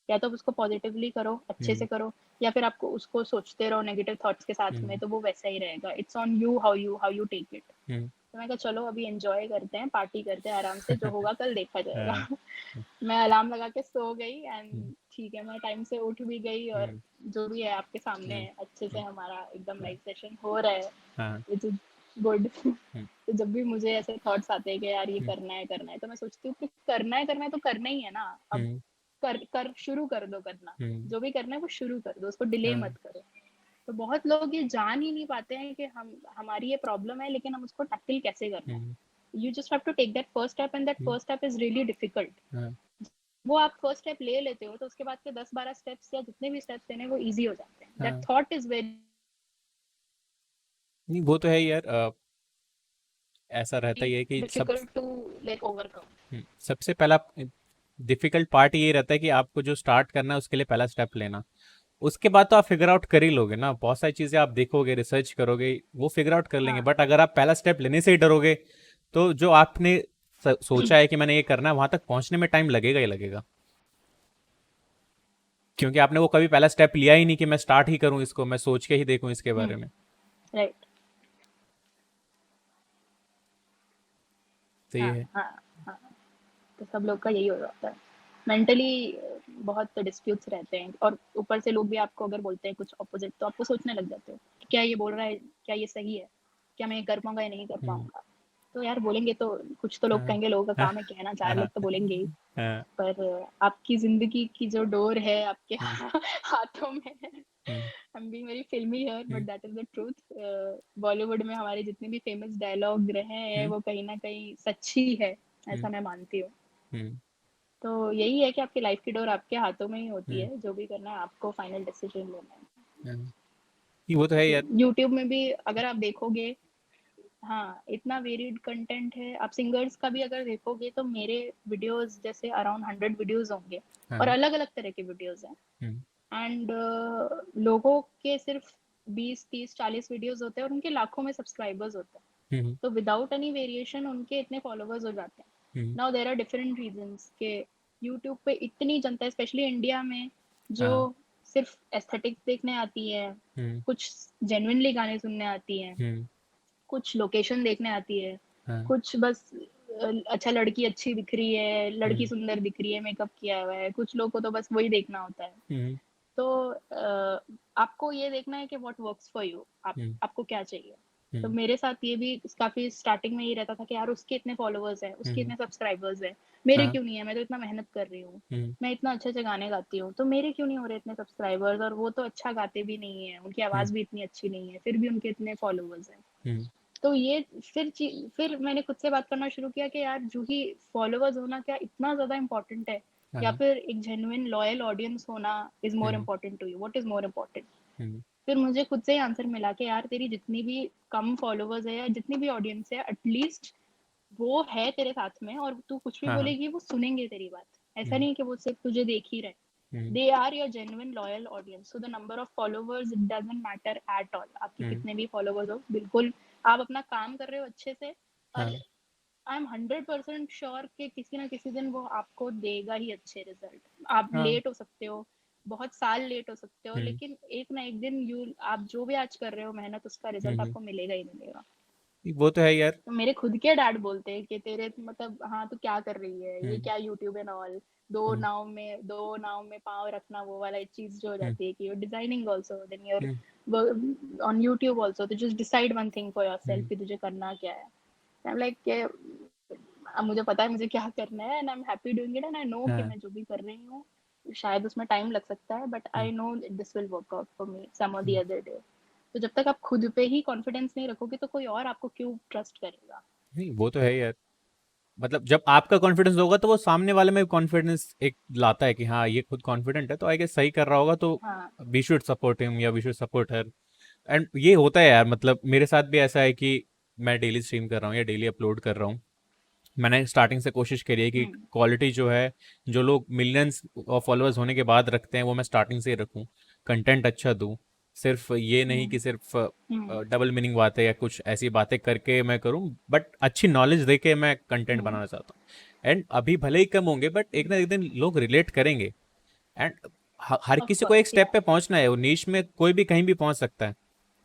या तो आप उसको पॉजिटिवली करो, अच्छे से हम्म करो, या फिर आपको उसको सोचते रहो नेगेटिव थॉट्स के साथ में, हम्म तो वो वैसा ही रहेगा। It's on you how you take it. Hmm तो मैं कहा चलो अभी एंजॉय करते हैं, पार्टी करते हैं आराम से, जो होगा कल देखा जाएगा। हाँ, मैं अलार्म लगा के सो गई हम्म एंड ठीक है, मैं टाइम से उठ भी गई, और हम्म जो भी है आपके सामने हम्म है, अच्छे से हम्म हमारा एकदम हम्म, लाइव सेशन हो रहा है, हाँ विच इज गुड। हम्म तो जब भी मुझे ऐसे थॉट्स आते हैं कि यार ये हम्म करना है, तो मैं सोचती हूँ कि करना है तो करना ही है ना। अब हम्म कर शुरू कर दो करना, हम्म, जो भी करना है वो शुरू कर दो, उसको डिले हाँ मत करो। तो बहुत लोग ये जान ही नहीं पाते हैं कि हम हमारी ये प्रॉब्लम है, लेकिन हम उसको टैकल कैसे करना है। Hmm you just have to take that first step, and that hmm, first step is really difficult. हाँ वो आप फर्स्ट स्टेप ले लेते हो तो उसके बाद के 10-12 स्टेप्स या जितने भी स्टेप्स लेने वो इजी हो जाते हैं। दैट हाँ थॉट इज वेरी नहीं वो तो है ही यार ऐसा रहता ही है कि डिफिकल्ट टू लाइक ओवरकम। सबसे पहला डिफिकल्ट पार्ट ये रहता है कि आपको जो स्टार्ट करना है उसके लिए पहला स्टेप लेना। उसके बाद तो आप फिगर आउट कर ही लोगे ना, बहुत सारी चीजें आप देखोगे रिसर्च करोगे वो फिगर आउट कर लेंगे, हाँ बट अगर आप पहला स्टेप लेने से ही डरोगे तो जो आपने सोचा है कि मैंने ये करना है वहां तक पहुंचने में टाइम लगेगा ही लगेगा, क्योंकि आपने वो कभी पहला स्टेप लिया ही नहीं कि मैं स्टार्ट ही करूं इसको, मैं सोच के ही देखूं इसके बारे में। राइट। तो ये हाँ है। हाँ हाँ। तो सब लोग का यही हो जाता है, मेंटली बहुत डिस्प्यूट्स रहते हैं, और ऊपर से लोग भी आपको अगर बोलते हैं कुछ ऑपोजिट, तो आपको सोचने लग जाते हो कि क्या ये बोल रहा है, क्या ये सही है, क्या मैं ये कर पाऊंगा या नहीं कर हम्म, पाऊंगा। तो यार बोलेंगे तो, कुछ तो लोग हाँ कहेंगे, लोगों का हाँ काम है कहना, चार लोग हाँ तो बोलेंगे ही। हाँ, पर आपकी जिंदगी की जो डोर है आपके हम्म, हाथों में है। हम्म, I'm being very filmy here, hmm, but that is the truth। Bollywood में हमारे जितने भी फेमस डायलॉग रहे हैं हम्म, वो कहीं ना कहीं सच्ची है, हम्म, ऐसा मैं मानती हूँ। हम्म, तो यही है कि आपकी लाइफ की डोर आपके हाथों में ही होती हम्म, है, जो भी करना है आपको फाइनल डिसीजन लेना है। हाँ। नहीं, वो तो है यार। यूट्यूब में भी अगर आप देखोगे, हाँ इतना वेरिड कंटेंट है। आप सिंगर्स का भी अगर देखोगे तो मेरे वीडियोस जैसे अराउंड 100 वीडियोस होंगे, और हाँ अलग अलग तरह के वीडियोस हैं। हम्म एंड लोगों के सिर्फ 20-30-40 वीडियोस होते हैं और उनके लाखों में सब्सक्राइबर्स होते हैं। हम्म तो विदाउट एनी वेरिएशन उनके इतने फॉलोवर्स हो जाते हैं। Hmm, now there are different reasons के यूट्यूब पे इतनी जनता है, स्पेशली इंडिया में, जो हाँ सिर्फ एस्थेटिक्स देखने आती है, हम्म कुछ जेन्युइनली गाने सुनने आती है, हम्म कुछ लोकेशन देखने आती है, हाँ कुछ बस अच्छा लड़की अच्छी दिख रही है, लड़की हम्म सुंदर दिख रही है, मेकअप किया हुआ है, कुछ लोग को तो बस वही देखना होता है। हम्म तो आपको ये देखना है कि व्हाट वर्क्स फॉर यू, हम्म आपको क्या चाहिए। तो हम्म मेरे साथ ये भी काफी स्टार्टिंग में ये रहता था कि यार उसके इतने फॉलोअर्स हैं, उसके हम्म, इतने सब्सक्राइबर्स हैं, मेरे हाँ क्यों नहीं है, मैं तो इतना मेहनत कर रही हूँ, हम्म मैं इतना अच्छे अच्छे गाने गाती हूँ, तो मेरे क्यों नहीं हो रहे इतने सब्सक्राइबर्स, और वो तो अच्छा गाते भी नहीं है, उनकी हम्म आवाज भी इतनी अच्छी नहीं है, फिर भी उनके इतने फॉलोअर्स हैं। हम्म, तो ये फिर मैंने खुद से बात करना शुरू किया कि यार जूही, फॉलोअर्स होना क्या इतना ज्यादा इम्पोर्टेंट है, या हाँ फिर एक जेन्युइन लॉयल ऑडियंस होना is more hmm important to you, what is more important. Hmm फिर मुझे खुद से ही आंसर मिला कि यार तेरी जितनी भी कम फॉलोअर्स है या जितनी भी ऑडियंस है, एटलीस्ट वो है तेरे साथ में, और तू कुछ भी हाँ हाँ बोलेगी वो सुनेंगे तेरी बात। ऐसा हम्म नहीं कि वो सिर्फ तुझे देख ही रहे। Hmm they are your genuine loyal audience, so the number of followers it doesn't matter at all, आपके हम्म, कितने भी फॉलोवर्स हो, बिल्कुल आप अपना काम कर रहे हो अच्छे से, और हाँ आई एम 100% श्योर कि किसी ना किसी दिन वो आपको देगा ही अच्छे रिजल्ट। आप हाँ लेट हो सकते हो, बहुत साल लेट हो सकते हो, हम्म लेकिन एक ना एक दिन यू, आप जो भी आज कर रहे हो मेहनत, उसका रिजल्ट हम्म, आपको मिलेगा ही मिलेगा। वो तो है यार। तो मेरे खुद के डैड बोलते हैं कि तेरे मतलब, हाँ तू क्या कर रही है, ये हम्म क्या यूट्यूब एंड ऑल, हम्म दो नाव में पाँव रखना, वो वाला एक चीज जो हो हम्म जाती है कि your designing also, then your hmm on YouTube also, तो just decide one thing for yourself hmm कि तुझे करना क्या है। आई एम लाइक, अब मुझे पता है मुझे क्या करना है, and I am happy doing it, and I know कि हाँ मैं जो भी कर रही हूँ शायद उसमें टाइम लग सकता है, but hmm I know this will work out for me some और द हम्म, अदर डे। तो जब तक आप खुद पे ही कॉन्फिडेंस नहीं रखोगे तो कोई और आपको क्यों ट्रस्ट करेगा। नहीं वो तो है यार। मतलब जब आपका कॉन्फिडेंस होगा तो वो सामने वाले में कॉन्फिडेंस एक लाता है कि हाँ ये खुद कॉन्फिडेंट है तो आई गेस सही कर रहा होगा, तो हाँ वी शुड सपोर्ट हिम या we should support her. And ये होता है यार, मतलब मेरे साथ भी ऐसा है कि मैं डेली स्ट्रीम कर रहा हूँ या डेली अपलोड कर रहा हूँ, मैंने स्टार्टिंग से कोशिश करी है कि हम्म क्वालिटी जो है, जो लोग मिलियंस ऑफ फॉलोअर्स होने के बाद रखते हैं, वो मैं स्टार्टिंग से ही रखूं। कंटेंट अच्छा दूं। सिर्फ ये नहीं हम्म कि सिर्फ हम्म डबल मीनिंग बातें या कुछ ऐसी बातें करके मैं करूं, बट अच्छी नॉलेज दे के मैं कंटेंट हम्म बनाना चाहता हूं। एंड अभी भले ही कम होंगे, बट एक ना एक दिन लोग रिलेट करेंगे। एंड हर ऑफ किसी को एक कोर्स स्टेप या पे पहुंचना है, वो नीश में कोई भी कहीं भी पहुंच सकता है।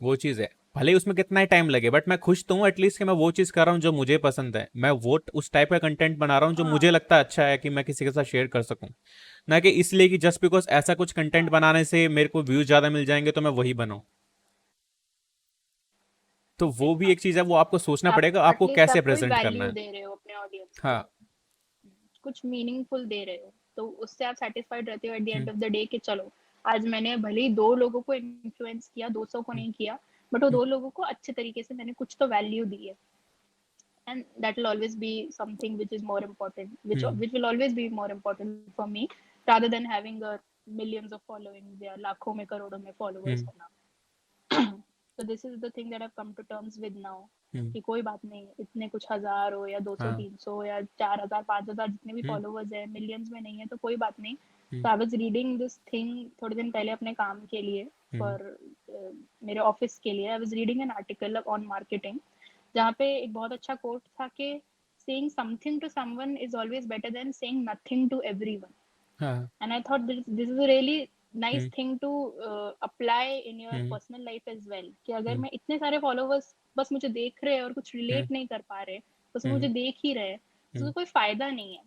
वो चीज़ है, भले ही उसमें कितना ही टाइम लगे, बट मैं खुश तो हूँ एटलीस्ट कि मैं वो चीज़ कर रहा हूँ जो मुझे पसंद है। मैं वो उस टाइप का कंटेंट बना रहा हूँ जो मुझे हाँ लगता है अच्छा है कि मैं किसी के साथ शेयर कर सकूँ। ना कि इसलिए कि जस्ट बिकॉज ऐसा कुछ कंटेंट हाँ बनाने से मेरे को व्यूज ज़्यादा मिल जाएंगे तो मैं वही बनाऊँ। तो वो भी एक चीज़ है, वो आपको सोचना आप पड़ेगा आपको एटलीस्ट कैसे आप कोई प्रेजेंट करना वैल्यू है। दे रहे हो अपने ऑडियंस को, हाँ। कुछ मीनिंगफुल दे रहे हो, तो उससे आप सेटिस्फाइड रहते हो at the hmm, end of the day कि चलो आज मैंने भले ही 2 लोगों को इन्फ्लुएंस किया, 200 को हम्म, नहीं किया, बट वो हम्म, 2 लोगों को अच्छे तरीके से मैंने कुछ तो वैल्यू दी है। And that will always be something which is more important, hmm, which will always be more important for me rather than having a millions of followings या लाखों में करोड़ों में followers हम्म, होना। So this is the thing that I've come to terms with now, हम्म, कि कोई बात नहीं, इतने कुछ हजार हो या 200 हाँ। 300 या 4000 5000 जितने भी हम्म, फॉलोअर्स है, मिलियंस में नहीं है तो कोई बात नहीं। हम्म, तो I was reading this thing थोड़े दिन पहले अपने काम के लिए, हम्म, फॉर मेरे ऑफिस के लिए। I was reading an article on marketing, जहाँ पे एक बहुत अच्छा कोट था कि saying something to someone is always better than saying nothing to everyone. हाँ। And I thought this is a really nice hmm, thing to apply in your hmm, personal life as well, कि अगर हम्म, मैं इतने सारे फॉलोवर्स बस मुझे देख रहे हैं और कुछ हम्म, रिलेट नहीं कर पा रहे, बस वो हम्म, मुझे देख ही रहे, तो हम्म, उसका कोई फायदा नहीं है।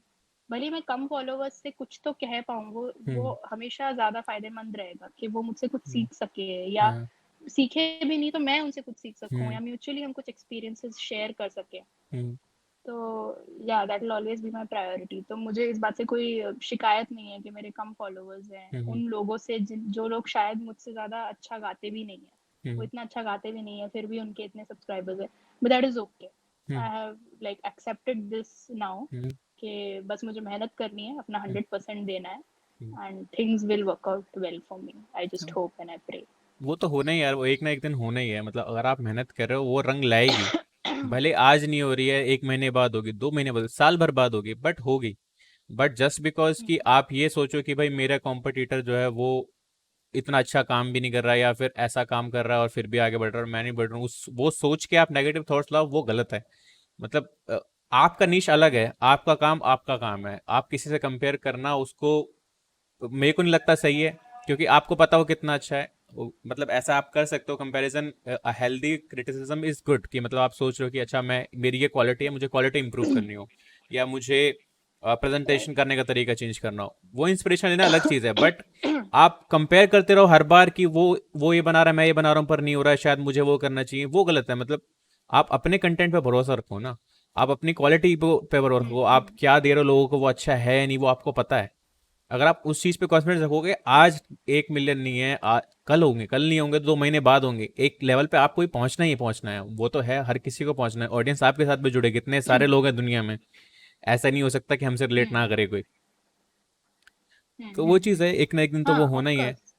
भले ही मैं कम फॉलोवर्स से कुछ तो कह पाऊँ, वो हम्म, हमेशा ज्यादा फायदेमंद रहेगा कि वो मुझसे कुछ हम्म, सीख सके, या हाँ। सीखे भी नहीं तो मैं उनसे कुछ सीख सकूं, हम्म, या म्यूचुअली हम कुछ एक्सपीरियंसेस शेयर कर सके। हम्म, तो या that will always be my priority. तो मुझे इस बात से कोई शिकायत नहीं है कि मेरे कम फॉलोअर्स हैं, हम्म, उन लोगों से जो लोग शायद मुझसे ज़्यादा अच्छा गाते भी नहीं है, वो हम्म, इतना अच्छा गाते भी नहीं है फिर भी उनके इतने सब्सक्राइबर्स हैं, but that is okay. Hmm, I have like accepted this now, hmm, कि बस मुझे मेहनत करनी है, अपना हम्म, 100% देना है, हम्म। And things will work out well for me. I just हाँ, होप एंड आई प्रे। वो तो होना ही यार, वो एक ना एक दिन होना ही है। मतलब अगर आप मेहनत कर रहे हो वो रंग लाएगी। भले आज नहीं हो रही है, 1 महीने बाद होगी, 2 महीने बाद, साल भर बाद होगी, बट होगी। बट जस्ट बिकॉज कि आप ये सोचो कि भाई मेरा कॉम्पिटिटर जो है वो इतना अच्छा काम भी नहीं कर रहा है या फिर ऐसा काम कर रहा है और फिर भी आगे बढ़ रहा है और मैं नहीं बढ़ रहा हूँ, उस वो सोच के आप नेगेटिव थॉट्स लाओ, वो गलत है। मतलब आपका निश अलग है, आपका काम है, आप किसी से कंपेयर करना उसको मेरे को नहीं लगता सही है। क्योंकि आपको पता हो कितना अच्छा है। मतलब ऐसा आप कर सकते हो comparison. Healthy criticism is good, कि मतलब आप सोच रहे हो कि अच्छा मैं मेरी ये क्वालिटी है, मुझे क्वालिटी इंप्रूव करनी हो, या मुझे प्रेजेंटेशन राइट। करने का तरीका चेंज करना हो, वो इंस्पिरेशन लेना अलग चीज़ है। बट आप कंपेयर करते रहो हर बार कि वो ये बना रहा है, मैं ये बना रहा हूँ पर नहीं हो रहा है, शायद मुझे वो करना चाहिए, वो गलत है। मतलब आप अपने कंटेंट पे भरोसा रखो ना। आप अपनी क्वालिटी पे भरोसा रखो, आप क्या दे रहे हो लोगों को, वो अच्छा है या नहीं वो आपको पता है। अगर आप उस चीज पे कॉन्फिडेंस रखोगे, आज 1 मिलियन नहीं है, कल होंगे, कल नहीं होंगे तो 2 महीने बाद होंगे, एक लेवल पे आपको ही पहुंचना ही पहुंचना है। वो तो है, हर किसी को पहुंचना है। ऑडियंस आपके साथ भी जुड़े, कितने सारे लोग हैं दुनिया में। ऐसा नहीं हो सकता कि हमसे रिलेट ना करे कोई। तो वो चीज़ है, एक ना एक दिन तो वो हाँ, होना ऑफ ही है। कोर्स।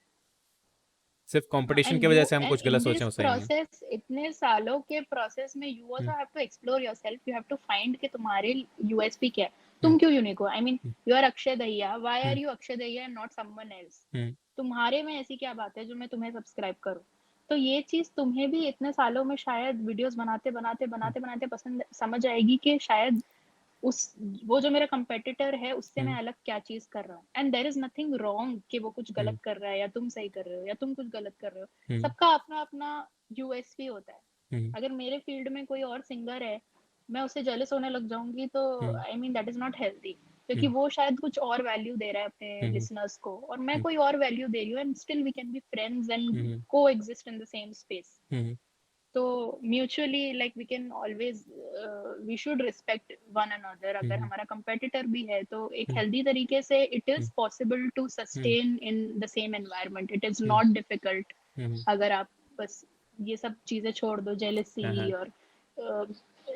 सिर्फ कंपटीशन एंड की यू वजह से हम एंड कुछ गलत इन सोचें दिस वो सही नहीं है। प्रोसेस, इतने सालों के प्रोसेस में you hmm, also have to explore yourself, you have to find कि तुम्हारे यूएसपी क्या है, हम्म, तुम क्यों यूनिक हो। I mean hmm, you are Akshay Dahiya, why hmm, are you Akshay Dahiya and not someone else. Hmm, तुम्हारे में ऐसी क्या बात है जो मैं तुम्हें सब्सक्राइब करूं। तो ये चीज तुम्हें भी इतने सालों में शायद वीडियोस बनाते बनाते हम्म, बनाते बनाते पसंद समझ आएगी कि शायद उस वो जो मेरा कंपेटिटर है उससे मैं हम्म, अलग क्या चीज कर रहा हूँ, and there is nothing wrong कि वो कुछ हम्म, गलत कर रहा है या तुम सही कर रहे हो या तुम कुछ गलत कर रहे हो। हम्म, सबका अपना अपना यूएसपी होता है। हम्म, अगर मेरे फील्ड में कोई और सिंगर है, मैं उससे जेलस होने लग जाऊंगी, तो hmm, I mean that is not healthy, क्योंकि हम्म, वो शायद कुछ और वैल्यू दे रहा है अपने हम्म, लिसनर्स को और मैं हम्म, कोई और वैल्यू दे रही हूँ, and still we can be friends and hmm, coexist in the same space. Hmm, तो mutually like we can always, we should respect one another. अगर हम्म, हमारा कंपेटिटर भी है तो एक हम्म, हेल्दी तरीके से it hmm, is possible to hmm, sustain in the same environment, it is hmm, not difficult. Hmm, अगर आप बस ये सब चीजें छोड़ दो, हाँ, जेलसी हाँ, और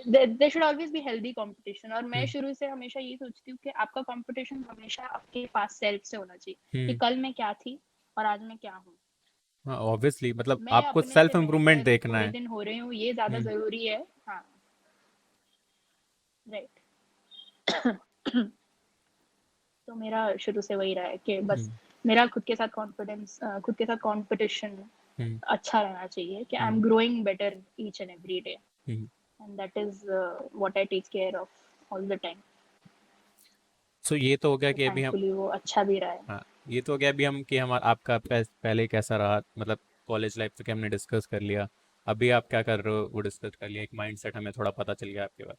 there should always be healthy competition. और मैं हम्म, शुरू से हमेशा ये सोचती हूँ कि आपका कंपटीशन हमेशा आपके पास सेल्फ से होना चाहिए, कि हम्म। कल मैं क्या थी और आज मैं क्या हूँ। हाँ, ऑब्वियसली, मतलब मैं आपको अपने से सेल्फ इम्प्रूवमेंट बेहतर देखना थोड़े है। दिन हो रही हूँ, ये ज्यादा हम्म, जरूरी है। हाँ, राइट। तो मेरा शुरू से वही रहा है कि बस हम्म मेरा खुद के साथ कॉन्फिडेंस, खुद के साथ कंपटीशन हम्म अच्छा रहना चाहिए कि I am hmm growing better each and every day, hmm. And that is what I take care of all the time. So ये तो हो गया तो कि अभी हम, थैंकफुली वो अच्छा भी रहा है। हाँ ये तो हो गया अभी हम कि हम आपका पहले कैसा रहा, मतलब कॉलेज लाइफ तक हमने डिस्कस कर लिया। अभी आप क्या कर रहे हो वो डिस्कस कर लिया, एक माइंडसेट हमें थोड़ा पता चल गया आपके बारे में।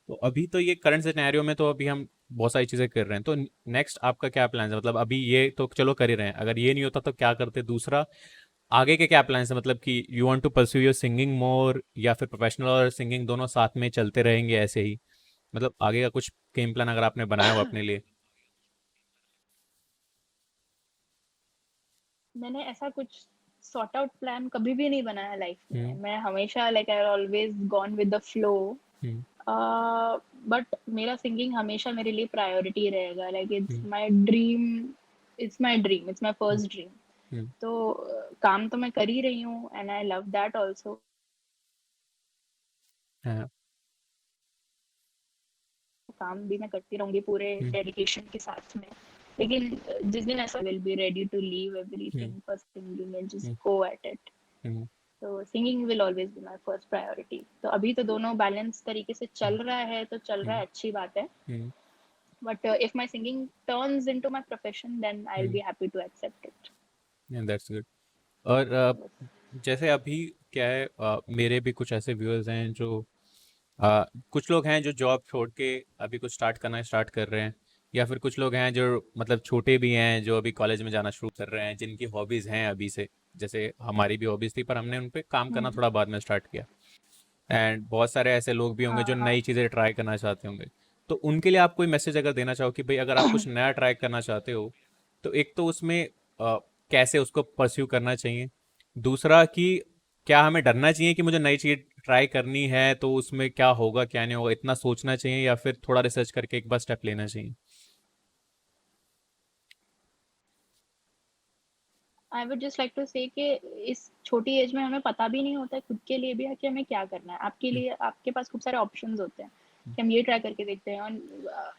तो अभी तो ये करंट सिनेरियो में तो अभी हम बहुत सारी चीज़ें कर रहे हैं, तो नेक्स्ट आपका क्या प्लान है? मतलब अभी ये तो चलो कर ही रहे हैं, अगर ये नहीं होता तो क्या करते दूसरा? आगे के क्या प्लान्स है, मतलब कि you want to pursue your singing more, या फिर प्रोफेशनल और सिंगिंग दोनों साथ में चलते रहेंगे ऐसे ही? मतलब आगे का कुछ गेम प्लान अगर आपने बनाया हो अपने लिए। मैंने ऐसा कुछ सॉर्ट आउट प्लान कभी भी नहीं बनाया लाइफ में। हम्म मैं हमेशा like I always gone with the flow. Hmm but मेरा सिंगिंग हमेशा मेरे लिए प्रायोरिटी रहेगा। Like it's hmm my dream, it's my dream, it's my hmm first dream. Hmm, तो काम तो मैं कर ही रही हूँ and I love that also. हाँ, काम भी मैं करती रहूंगी पूरे हम्म डेडिकेशन के साथ में। लेकिन जिस दिन ऐसा will be ready to leave hmm everything for singing and just hmm go at it. Hmm तो singing will always be my first priority. तो अभी तो दोनों बैलेंस तरीके से चल रहा है, तो चल रहा हम्म है, अच्छी बात है। हम्म but if my singing turns into my profession then I will hmm, be happy to accept it. That's good. और जैसे अभी क्या है, मेरे भी कुछ ऐसे व्यूअर्स हैं जो कुछ लोग हैं जो जॉब छोड़ के अभी कुछ स्टार्ट करना स्टार्ट कर रहे हैं, या फिर कुछ लोग हैं जो मतलब छोटे भी हैं जो अभी कॉलेज में जाना शुरू कर रहे हैं, जिनकी हॉबीज़ हैं अभी से। जैसे हमारी भी हॉबीज़ थी पर हमने उन पे काम करना हम्म। थोड़ा बाद में स्टार्ट किया। एंड बहुत सारे ऐसे लोग भी होंगे जो हाँ हाँ। नई चीज़ें ट्राई करना चाहते होंगे। तो उनके लिए आप कोई मैसेज अगर देना चाहो कि भाई अगर आप कुछ नया ट्राई करना चाहते हो, तो एक तो उसमें कैसे उसको परस्यू करना चाहिए, दूसरा कि क्या हमें डरना चाहिए कि मुझे नई चीज़ ट्राई करनी है तो उसमें क्या होगा क्या नहीं होगा, इतना सोचना चाहिए, या फिर थोड़ा रिसर्च करके एक बार स्टेप लेना चाहिए? I would just like to say कि इस छोटी एज में हमें पता भी नहीं होता है खुद के लिए भी है कि हमें क्या करना है। आपके हम्म, लिए आपके पास खूब सारे ऑप्शंस होते हैं हम्म, कि हम ये ट्राई करके देखते हैं। और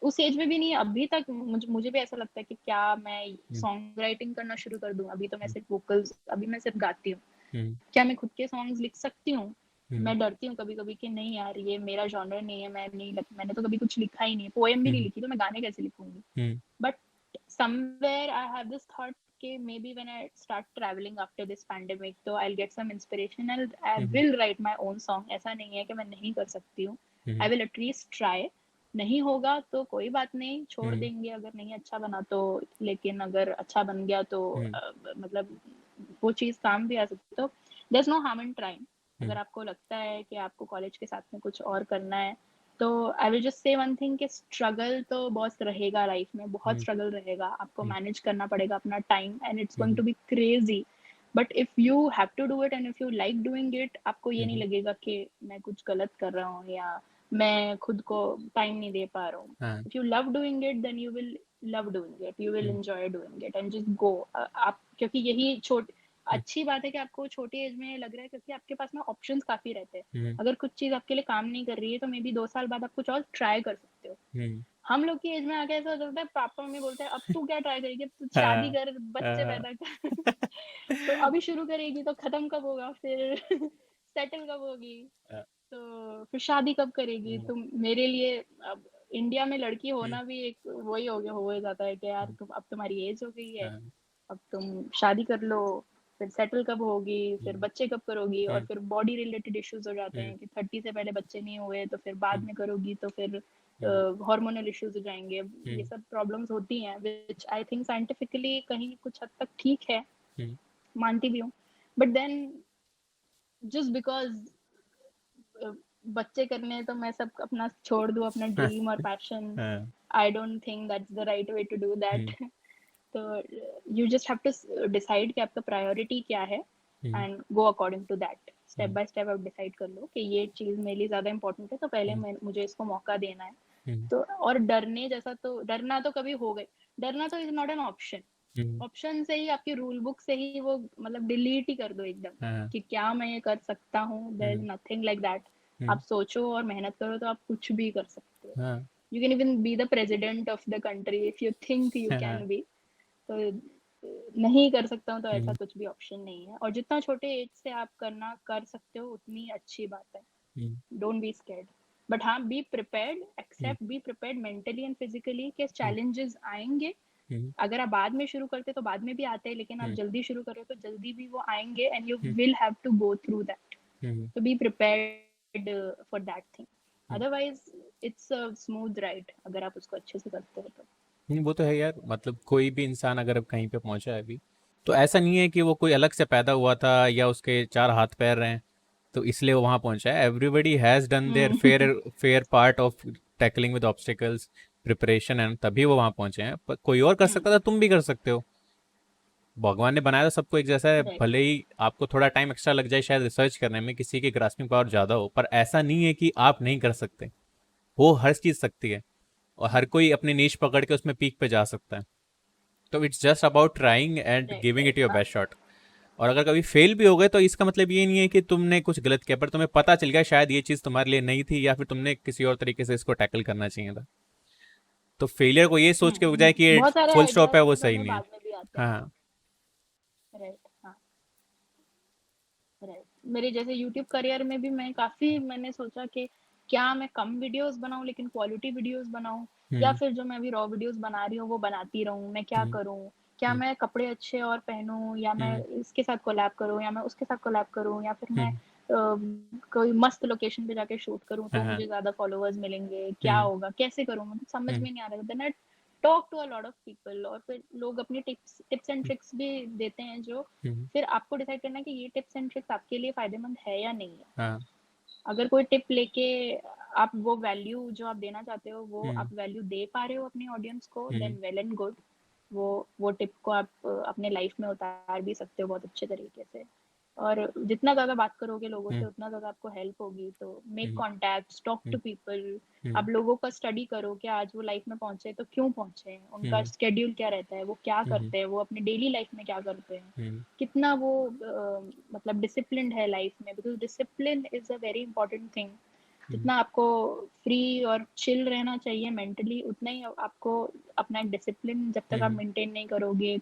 उस एज में भी नहीं, अभी तक मुझे भी ऐसा लगता है कि क्या मैं हम्म, सॉन्ग राइटिंग करना शुरू कर दूं। अभी तो मैं हम्म, सिर्फ वोकल्स, अभी मैं सिर्फ गाती हूँ। हम्म, क्या मैं खुद के सॉन्ग्स लिख सकती हूँ? हम्म, मैं डरती हूँ कभी कभी कि नहीं यार ये मेरा जॉनर नहीं है, मैंने तो कभी कुछ लिखा ही नहीं है, पोएम भी नहीं हम्म, लिखी, तो मैं गाने कैसे लिखूंगी? हम्म, But somewhere I have this thought कि maybe when I start traveling after this pandemic, तो I'll get some inspiration and I hmm, will write my own song। ऐसा नहीं है कि मैं नहीं कर सकती हूँ। I hmm, will at least try। नहीं होगा तो कोई बात नहीं, छोड़ हम्म, देंगे अगर नहीं अच्छा बना तो। लेकिन अगर अच्छा बन गया तो हम्म, मतलब वो चीज़ काम भी आ सकती है। तो there's no harm in trying। हम्म, अगर आपको लगता है कि आपको कॉलेज के साथ में कुछ और करना है, तो I will just say one thing कि स्ट्रगल तो बहुत रहेगा लाइफ में, बहुत हम्म, स्ट्रगल रहेगा। आपको हम्म, मैनेज करना पड़ेगा अपना time and it's going hmm, to be crazy. But if you have to do it and if you like doing it, आपको ये नहीं हम्म, लगेगा कि मैं कुछ गलत कर रहा हूँ या मैं खुद को टाइम नहीं दे पा रहा हूँ। हाँ, if you love doing it then you will love doing it, you will hmm, enjoy doing it and just go. आप क्योंकि यही छोट हम्म, अच्छी बात है कि आपको छोटी एज में लग रहा है क्योंकि आपके पास में ऑप्शंस काफी रहते हैं। हम्म, अगर कुछ चीज आपके लिए काम नहीं कर रही है तो मे बी 2 साल बाद आप कुछ और ट्राई कर सकते हो। हम्म, हम लोग की एज में आके ऐसा होता है, पापा मम्मी बोलते हैं अब तू क्या ट्राई करेगी, अब तू शादी हाँ, कर, बच्चे हाँ, पैदा कर। तो अभी शुरू करेगी तो खत्म कब होगा फिर? सेटल कब होगी? हाँ, तो फिर शादी कब करेगी? हम्म, तो मेरे लिए अब इंडिया में लड़की हम्म, होना भी एक वही हो जाता है कि यार हम्म, तुम अब तुम्हारी एज हो गई है, हाँ, अब तुम शादी कर लो। फिर सेटल कब होगी, फिर हम्म, बच्चे कब करोगी, और हम्म, फिर बॉडी रिलेटेड इश्यूज हो जाते हम्म, हैं कि 30 से पहले बच्चे नहीं हुए तो फिर बाद हम्म, में करोगी तो फिर हम्म, हार्मोनल इश्यूज हो जाएंगे। ये हम्म, सब प्रॉब्लम्स होती हैं विच आई थिंक साइंटिफिकली कहीं कुछ हद तक ठीक है, हम्म, मानती भी हूँ। बट देन जस्ट बिकॉज बच्चे करने हैं तो मैं सब अपना छोड़ दूँ, अपना हाँ, ड्रीम और पैशन। हाँ, I don't think that's the right way to do that. Hmm, तो you just have to decide कि आपका प्रायोरिटी क्या है हम्म, and go according to that. Step hmm, by step आप डिसाइड कर लो कि ये चीज़ मेरे लिए ज़्यादा इंपॉर्टेंट है तो पहले हम्म, मुझे इसको मौका देना है। हम्म, तो और डरने जैसा तो डरना तो कभी हो गए, डरना तो is not an option. Hmm, option से ही आपकी रूल बुक से ही वो मतलब डिलीट ही कर दो एकदम हाँ, कि क्या मैं ये कर सकता हूँ। There is hmm, nothing like that. आप हम्म, सोचो और मेहनत करो तो आप कुछ भी कर सकते हो। हाँ। You can even be the president of the country if you think you can be. तो नहीं कर सकता हूँ तो ऐसा कुछ भी ऑप्शन नहीं है, और जितना छोटे एज से आप करना कर सकते हो उतनी अच्छी बात है। डोंट बी स्कैर्ड, बट हाँ be prepared, except be prepared mentally and physically के चैलेंजेस आएंगे। अगर आप बाद में शुरू करते तो बाद में भी आते हैं, लेकिन आप जल्दी शुरू करो तो जल्दी भी वो आएंगे, and you will have to go through that. तो be prepared for that thing, otherwise it's a smooth ride अगर आप उसको अच्छे से करते हो तो। नहीं वो तो है यार, मतलब कोई भी इंसान अगर अब कहीं पे पहुंचा है अभी, तो ऐसा नहीं है कि वो कोई अलग से पैदा हुआ था या उसके चार हाथ पैर हैं तो इसलिए वो वहां पहुंचा है। Everybody has done their fair fair part of tackling with obstacles, preparation, and तभी वो वहां पहुंचे हैं। पर कोई और कर सकता था, तुम भी कर सकते हो। भगवान ने बनाया था सबको एक जैसा है, राइट। भले ही आपको थोड़ा टाइम एक्स्ट्रा लग जाए शायद रिसर्च करने में, किसी की ग्रास्पिंग पावर ज़्यादा हो, पर ऐसा नहीं है कि आप नहीं कर सकते। वो हर चीज़ सकती है और हर कोई अपनी नीश पकड़ के उसमें पीक पे जा सकता है। तो it's just about trying and right giving right it your हाँ। Best shot. और अगर कभी फेल भी हो गए तो इसका मतलब ये नहीं है कि तुमने कुछ गलत किया, पर तुम्हें पता चल गया शायद ये चीज़ तुम्हारे लिए नहीं थी, या फिर तुमने किसी और तरीके से इसको टैकल करना चाहिए था। तो फेलियर को ये सोच के बजाय कि ये बहुत सारे फुल स्टॉप आइडियाज है, वो तो सही हमें नहीं है। बाद में भी आते हैं। हाँ। राइट हाँ। राइट, मेरे जैसे यूट्यूब करियर में भी मैंने सोचा कि क्या मैं कम वीडियोस बनाऊं लेकिन क्वालिटी वीडियोस बनाऊं, या हम्म। फिर जो मैं अभी रॉ वीडियोस बना रही हूँ वो बनाती रहूं, मैं क्या हम्म। करूं? क्या हम्म। मैं कपड़े अच्छे और पहनूं, या मैं हम्म। इसके साथ कोलैब करूं, या मैं उसके साथ कोलैब करूं, या फिर मैं हम्म। कोई मस्त लोकेशन पे जाके शूट करूं तो हाँ। मुझे ज्यादा फॉलोअर्स मिलेंगे, क्या हम्म। होगा, कैसे करूं, मुझे समझ हम्म। में नहीं आ रहा। Then I talk to a lot of people, और फिर लोग अपनी टिप्स एंड ट्रिक्स भी देते हैं, जो हम्म। फिर आपको डिसाइड करना है कि ये टिप्स एंड ट्रिक्स आपके लिए फायदेमंद है या नहीं है। हाँ। अगर कोई टिप लेके आप वो वैल्यू जो आप देना चाहते हो वो हम्म। आप वैल्यू दे पा रहे हो अपनी ऑडियंस को, हम्म। Then well and good. वो टिप को आप अपने लाइफ में उतार भी सकते हो बहुत अच्छे तरीके से। और जितना ज़्यादा बात करोगे लोगों से हम्म। उतना ज़्यादा आपको हेल्प होगी। तो make hmm. Contacts, talk to hmm. People. हम्म। आप लोगों का स्टडी करो कि आज वो लाइफ में पहुंचे तो क्यों पहुंचे हैं, उनका हम्म। स्केड्यूल क्या रहता है, वो क्या हम्म। करते हैं, वो अपनी डेली लाइफ में क्या करते हैं, हम्म। कितना वो मतलब डिसिप्लिन्ड है लाइफ में, because discipline is a very important thing. हम्म। जितना आपको फ्री और चिल रहना चाहिए मेंटली, उतना ही आपको अपना एक डिसिप्लिन जब तक आप हम्म। मेंटेन नहीं करोगे,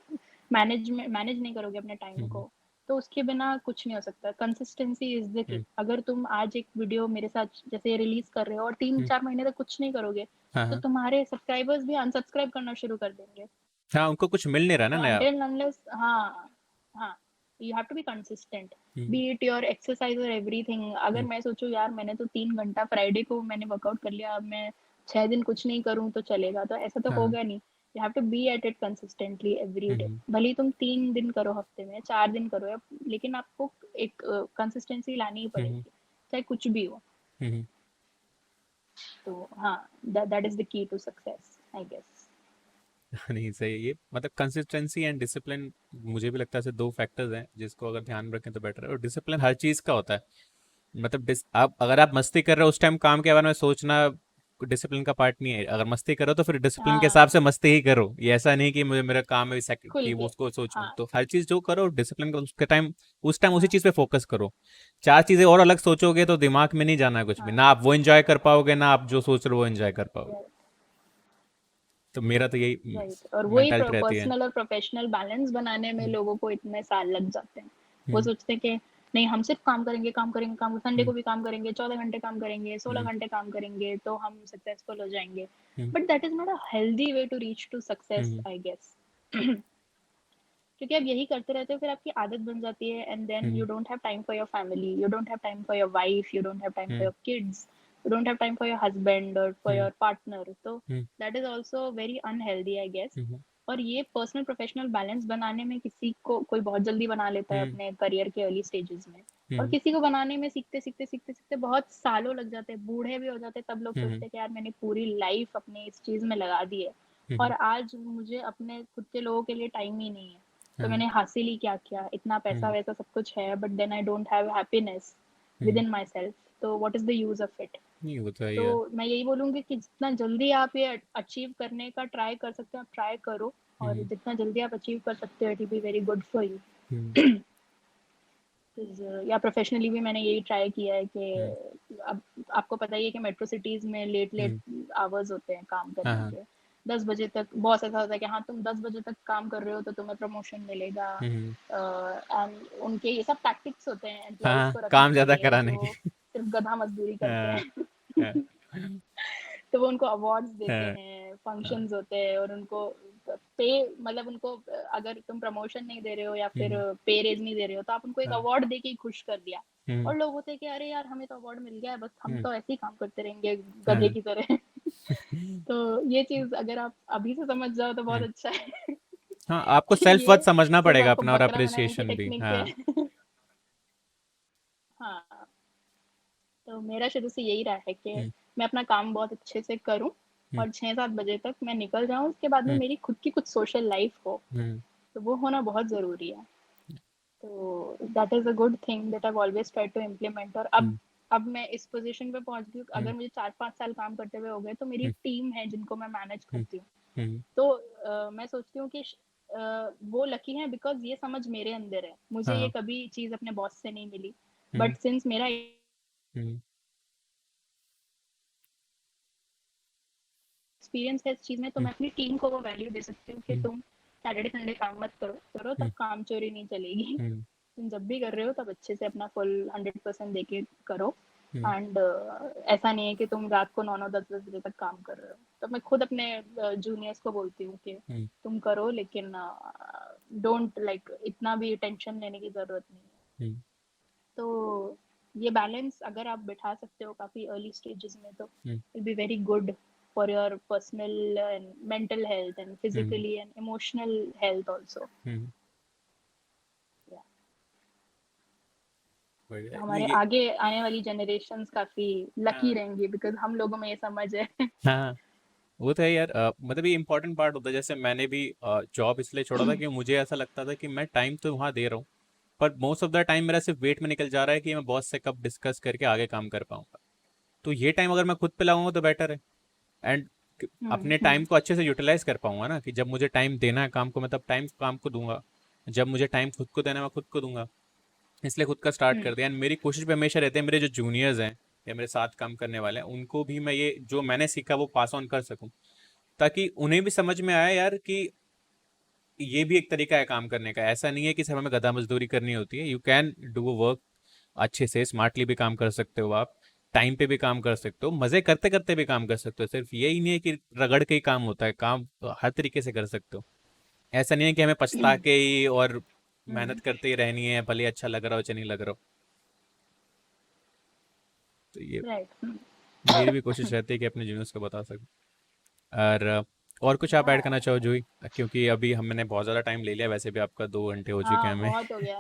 मैनेज नहीं करोगे अपने टाइम हम्म। को, तो उसके बिना कुछ नहीं हो सकता। Consistency is the key. हम्म। अगर तुम आज एक वीडियो मेरे साथ जैसे रिलीज कर रहे हो और तीन हम्म। चार महीने तक कुछ नहीं करोगे, हाँ तो हाँ। तुम्हारे सब्सक्राइबर्स भी अनसब्सक्राइब करना शुरू कर देंगे। हाँ, उनको कुछ मिल नहीं रहा ना तो नया। until unless हाँ हाँ, you have to be consistent, hmm. be it your exercise or everything। अगर हम्म। मैं सोचूं यार मैंने तो 3 घंटा फ्राइडे को मैंने वर्कआउट कर लिया, अब मैं 6 दिन कुछ नहीं करूँ तो चलेगा, तो ऐसा तो हाँ हाँ। होगा नहीं। you have to be at it consistently every day। हम्म। भले ही तुम 3 दिन करो हफ्ते में, 4 दिन करो, लेकिन आपको एक कंसिस्टेंसी लानी ही हम्म। पड़ेगी, चाहे कुछ भी हो। हम्म। तो हाँ, that is the key to success, I guess। नहीं सही है ये, मतलब कंसिस्टेंसी एंड डिसिप्लिन, मुझे भी लगता है ऐसे दो फैक्टर्स हैं जिसको अगर ध्यान में रखें तो बेटर है। और डिसिप्लिन हर चीज़ का होता है। मतलब आप अगर आप मस्ती कर रहे हो उस टाइम काम के बारे में सोचना डिसिप्लिन का पार्ट नहीं है। अगर मस्ती करो तो फिर डिसिप्लिन के हिसाब हाँ, से मस्ती ही करो। ये ऐसा नहीं कि मुझे मेरा काम है खुल कि वो के। उसको सोचूं। हाँ तो हर चीज़ जो करो डिसिप्लिन का उसके टाइम, उस टाइम उसी हाँ चीज़ पे फोकस करो। चार चीज़ें और अलग सोचोगे तो दिमाग में नहीं जाना है कुछ भी, हाँ। ना आप वो एंजॉय कर पाओगे ना आप जो सोच रहे हो वो एंजॉय कर पाओगे। राइट तो मेरा तो यही राइट, और वही मेंटालिटी रहती है। पर्सनल और प्रोफेशनल बैलेंस बनाने में हम्म। लोगों को इतने साल लग जाते हैं। वो हम्म। सोचते हैं कि नहीं हम सिर्फ काम करेंगे काम करेंगे काम, संडे हम्म। को भी काम करेंगे, 14 घंटे काम करेंगे, सोलह हम्म। घंटे काम करेंगे तो हम सक्सेसफुल हो जाएंगे। हम्म। But that is not a healthy way to reach to success, hmm. I guess. क्योंकि आप यही करते रहते हो फिर आपकी आदत बन जाती है, and then hmm. You don't have time for your family, you don't have time for your wife, you don't have time for hmm. Your kids, you don't have time for your husband और फॉर हम्म। Your partner. तो hmm. That is also very unhealthy, I guess. Hmm. और ये पर्सनल प्रोफेशनल बैलेंस बनाने में किसी को कोई बहुत जल्दी बना लेता है हम्म। अपने करियर के अर्ली स्टेजेस में, और हम्म। किसी को बनाने में सीखते सीखते सीखते सीखते बहुत सालों लग जाते हैं, बूढ़े भी हो जाते हैं, तब लोग हम्म। सोचते हैं कि यार मैंने पूरी लाइफ अपने इस चीज में लगा दी है और हम्म। आज मुझे अपने खुद के लोगों के लिए टाइम ही नहीं है, तो हाँ। मैंने हासिल ही क्या किया, इतना पैसा हम्म। वैसा सब कुछ है, but then I don't have happiness with hmm. In my self, तो what is the use of it. नहीं होता है तो ये। मैं यही बोलूंगी कि जितना जल्दी आप ये अचीव करने का ट्राई कर सकते हो आप ट्राई करो, और हम्म। जितना जल्दी आप अचीव कर सकते हो it will be very good for you. Hmm. या प्रोफेशनली भी मैंने यही ट्राई किया है कि हम्म अब आपको पता ही है कि मेट्रो सिटीज में लेट लेट हम्म, आवर्स होते हैं काम हाँ करने हाँ, के। 10 बजे तक बॉस ऐसा होता है कि हाँ तुम 10 बजे तक काम कर रहे हो तो तुम्हें प्रमोशन मिलेगा। हम्म, एंड उनके ये सब टैक्टिक्स होते हैं एम्प्लॉयज हाँ, को रखने काम के ज्यादा लिए कराने जो की। सिर्फ गधा मजदूरी करते हाँ हैं। हाँ तो वो उनको अवार्ड्स देते हाँ हैं, हाँ, फंक्शंस होते हैं और उनको पे मतलब उनको अगर तुम प्रमोशन नहीं दे रहे हो या फिर हम्म पे रेज नहीं दे रहे हो तो आप उनको एक हाँ, अवार्ड दे के ही खुश कर दिया। हम्म और लोग होते हैं कि अरे यार हमें तो अवार्ड मिल गया है, बस हम हम्म, तो ऐसे ही काम करते रहेंगे गधे हाँ की तरह। तो ये चीज अगर आप अभी से समझ जाओ तो बहुत हम्म, अच्छा है। हाँ, आपको कि सेल्फ वर्थ ये समझना सिर्फ पड़ेगा आपको अपना और बकरा बनाने की अप्रिसिएशन भी। टेक्निक हाँ है। हाँ, तो मेरा शुरू से यही रहा है कि हम्म मैं अपना काम बहुत अच्छे से करूं हम्म और 6-7 बजे तक मैं निकल जाऊं, उसके बाद में हम्म मेरी खुद की कुछ सोशल लाइफ हो। हम्म तो वो होना बहुत ज़रूरी है। तो that is a good thing that I always try to implement. और हम्म अब मैं इस पोजीशन पे पहुंच गई हूँ, हम्म अगर मुझे 4-5 साल काम करते हुए हो गए तो मेरी हम्म टीम है जिनको मैं मैनेज हम्म करती हूँ। हम्म तो मैं सोचती हूँ कि वो लकी हैं बिकॉज ये समझ मेरे अंदर है, मुझे ये हाँ कभी चीज़ अपने बॉस से नहीं मिली। हम्म बट सिंस मेरा हम्म एक्सपीरियंस है इस चीज़ में, तो हम्म मैं अपनी टीम को वो वैल्यू दे सकती हूँ कि हम्म तुम सैटरडे संडे काम मत करो, करो तब हम्म काम चोरी नहीं चलेगी। हम्म तुम जब भी कर रहे हो तब अच्छे से अपना फुल 100% देके करो। हम्म एंड ऐसा नहीं है कि तुम रात को 9-9 10 10 बजे तक काम कर रहे हो। तो मैं खुद अपने जूनियर्स को बोलती हूँ कि हम्म तुम करो लेकिन डोंट लाइक इतना भी टेंशन लेने की ज़रूरत नहीं है। हम्म तो ये बैलेंस अगर आप बिठा सकते हो काफ़ी अर्ली स्टेजेस में तो hmm will be very good for your personal and mental health and hmm physically and emotional health also. Hmm, बढ़िया नहीं हमारे ये। आगे आने वाली जनरेशंस काफी लकी हाँ रहेंगी बिकॉज हम लोगों में ये समझ है। हाँ, वो तो है यार। मतलब ये इंपॉर्टेंट पार्ट होता है। जैसे मैंने भी जॉब इसलिए छोड़ा था कि मुझे ऐसा लगता था कि मैं टाइम तो वहाँ दे रहा हूँ, पर मोस्ट ऑफ द टाइम मेरा सिर्फ वेट में निकल जा रहा है कि मैं बॉस से कब डिस्कस करके आगे काम कर पाऊंगा। तो ये टाइम अगर मैं खुद पे लगाऊंगा तो बेटर है। एंड अपने टाइम हम्म। को अच्छे से यूटिलाइज कर पाऊंगा ना, कि जब मुझे टाइम देना है काम को मैं तब टाइम काम को दूंगा, जब मुझे टाइम खुद को देना है मैं खुद को दूंगा। इसलिए खुद का स्टार्ट हम्म। कर दिया। एंड मेरी कोशिश पे हमेशा रहते हैं मेरे जो जूनियर्स हैं या मेरे साथ काम करने वाले हैं उनको भी मैं ये जो मैंने सीखा वो पास ऑन कर सकूं, ताकि उन्हें भी समझ में आए यार कि ये भी एक तरीका है काम करने का। ऐसा नहीं है कि सिर्फ हमें गधा मजदूरी करनी होती है। यू कैन डू वर्क अच्छे से, स्मार्टली भी काम कर सकते हो आप, टाइम पे भी काम कर सकते हो, मजे करते करते भी काम कर सकते हो। सिर्फ यही नहीं है कि रगड़ के ही काम होता है, काम तो हर तरीके से कर सकते हो। ऐसा नहीं है कि हमें पछता के ही और मेहनत करते ही रहनी है, भले अच्छा लग रहा हो चाहे नहीं लग रहा हो। तो ये राइट। मेरी भी कोशिश रहती है कि अपने जूनियर्स को बता सकूं। और कुछ आप ऐड हाँ। करना चाहो जूही, क्योंकि अभी हमने बहुत ज़्यादा टाइम ले लिया, वैसे भी आपका 2 घंटे हो चुके हैं हाँ हमें। बहुत हो गया।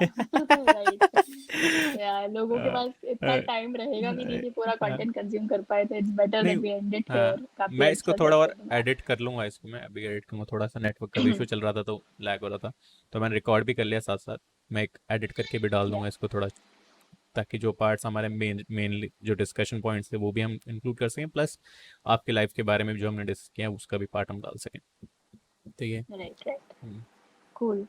राइट। यार लोगों के अ, पास इतना अ, टाइम रहेगा भी नहीं कि पूरा अ, कंटेंट कंज्यूम कर पाए, तो इट्स बेटर नहीं, दैट वी एंड इट हाँ, हियर। काफी मैं इसको अच्छा थोड़ा और सेशन था। एडिट कर लूंगा। इसको मैं अभी एडिट करूंगा, थोड़ा सा नेटवर्क का भी इशू चल रहा था तो लैग हो रहा था। तो मैंने रिकॉर्ड भी कर लिया साथ साथ। मैं एक एडिट करके भी डाल या दूंगा इसको थोड़ा, ताकि जो पार्ट्स हमारे मेनली जो डिस्कशन पॉइंट्स थे वो भी हम इंक्लूड कर सकें, प्लस आपकी लाइफ के बारे में भी जो हमने डिस्कस किया उसका भी पार्ट हम डाल सकें। तो ये right right. Cool.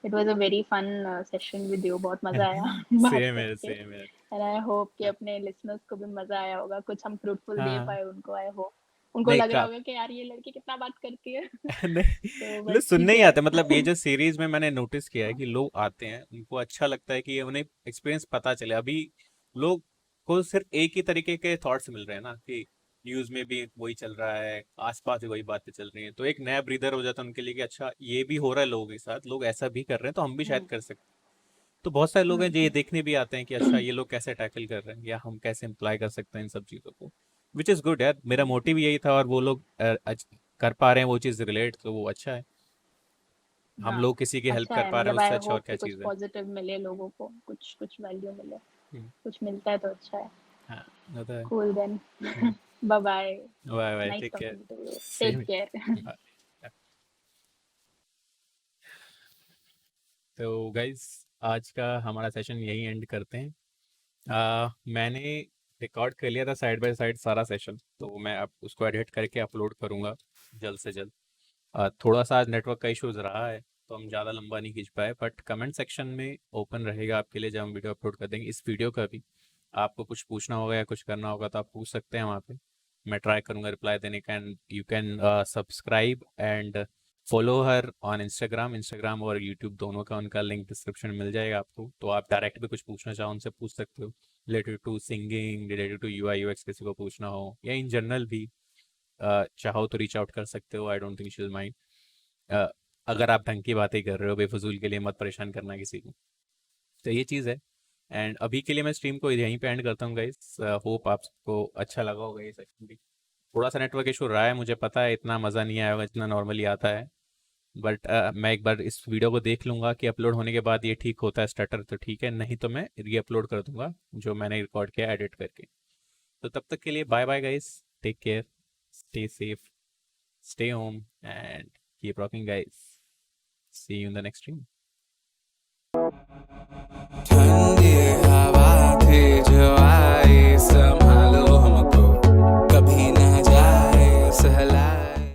It was a very fun session with you, बहुत मजा आया बात सेम है, करके। सेम है। एंड आई होप कि अपने लिसनर्स को भी मजा आया होगा, कुछ हम फ्रूटफुल दे हाँ, पाए उनको। आई होप उनको नहीं लग रहा का होगा कि यार ये लड़की कितना बात करती है। नहीं, तो मतलब बस सुनने ठीक ही है। आते हैं। मतलब ये जो सीरीज में मैंने नोटिस किया है कि लोग आते हैं उनको अच्छा लगता है कि उन्हें एक्सपीरियंस पता चले। अभी लोग को सिर्फ एक ही तरीके के थॉट्स मिल रहे हैं ना, कि न्यूज में भी वही चल रहा है, आसपास भी वही बातें चल रही हैं, तो एक नया ब्रीदर हो जाता है उनके लिए कि अच्छा ये भी हो रहा है लोगों के साथ, लोग ऐसा भी कर रहे हैं तो हम भी शायद हम्म। कर सकते हैं। तो बहुत सारे लोग हैं जो ये हम्म। देखने भी आते हैं कि अच्छा ये लोग कैसे टैकल कर रहे हैं या हम कैसे अप्लाई कर सकते हैं इन सब चीज़ों को। विच इज़ गुड यार, मेरा मोटिव यही था और वो लोग कर पा रहे हैं वो चीज़ रिलेट, तो वो अच्छा है। हम हाँ लोग किसी की हेल्प अच्छा कर है, पा रहे हैं मतलब उससे आई अच्छा और होप क्या कि कुछ चीज़ है। पॉजिटिव मिले लोगों को, कुछ कुछ वैल्यू मिले। हम्म, कुछ मिलता है तो अच्छा है। हाँ, होता है। Cool then. Hmm, bye bye. Bye bye, nice take care. Talking to you, take same. Care. तो गाइस, आज का हमारा सेशन यही एंड करते हैं। मैंने रिकॉर्ड कर लिया था साइड बाय साइड सारा सेशन, तो मैं अब उसको एडिट करके अपलोड करूँगा जल्द से जल्द। थोड़ा सा आज नेटवर्क का इश्यूज रहा है, तो हम ज़्यादा लंबा नहीं खींच पाए, बट कमेंट सेक्शन में ओपन रहेगा आपके लिए जब हम वीडियो अपलोड कर देंगे इस वीडियो का भी। आपको कुछ पूछना होगा या कुछ करना होगा तो आप पूछ सकते हैं वहाँ पे, मैं ट्राई करूँगा रिप्लाई देने का। And you can subscribe and follow her on Instagram और यूट्यूब दोनों का, उनका लिंक डिस्क्रिप्शन में मिल जाएगा आपको। तो आप डायरेक्ट भी कुछ पूछना चाहो उनसे पूछ सकते हो, related to singing, related to UI UX किसी को पूछना हो, या इन जनरल भी चाहो तो रीच आउट कर सकते हो। आई don't think she will mind. अगर आप ढंग की बातें कर रहे हो, बेफजूल के लिए मत परेशान करना किसी को। तो ये चीज़ है। एंड अभी के लिए मैं स्ट्रीम को यहीं पे एंड करता हूँ गाइस। होप आपको अच्छा लगा होगा ये सेक्शन भी। थोड़ा सा नेटवर्क इशू रहा है, मुझे पता है, इतना मज़ा नहीं आया होगा जितना नॉर्मली आता है। बट मैं एक बार इस वीडियो को देख लूँगा कि अपलोड होने के बाद ये ठीक होता है स्टटर तो ठीक है, नहीं तो मैं री अपलोड कर दूंगा जो मैंने रिकॉर्ड किया एडिट करके। तो तब तक के लिए bye bye guys, take care, stay safe, stay home, and keep rocking, guys. See you in the next stream.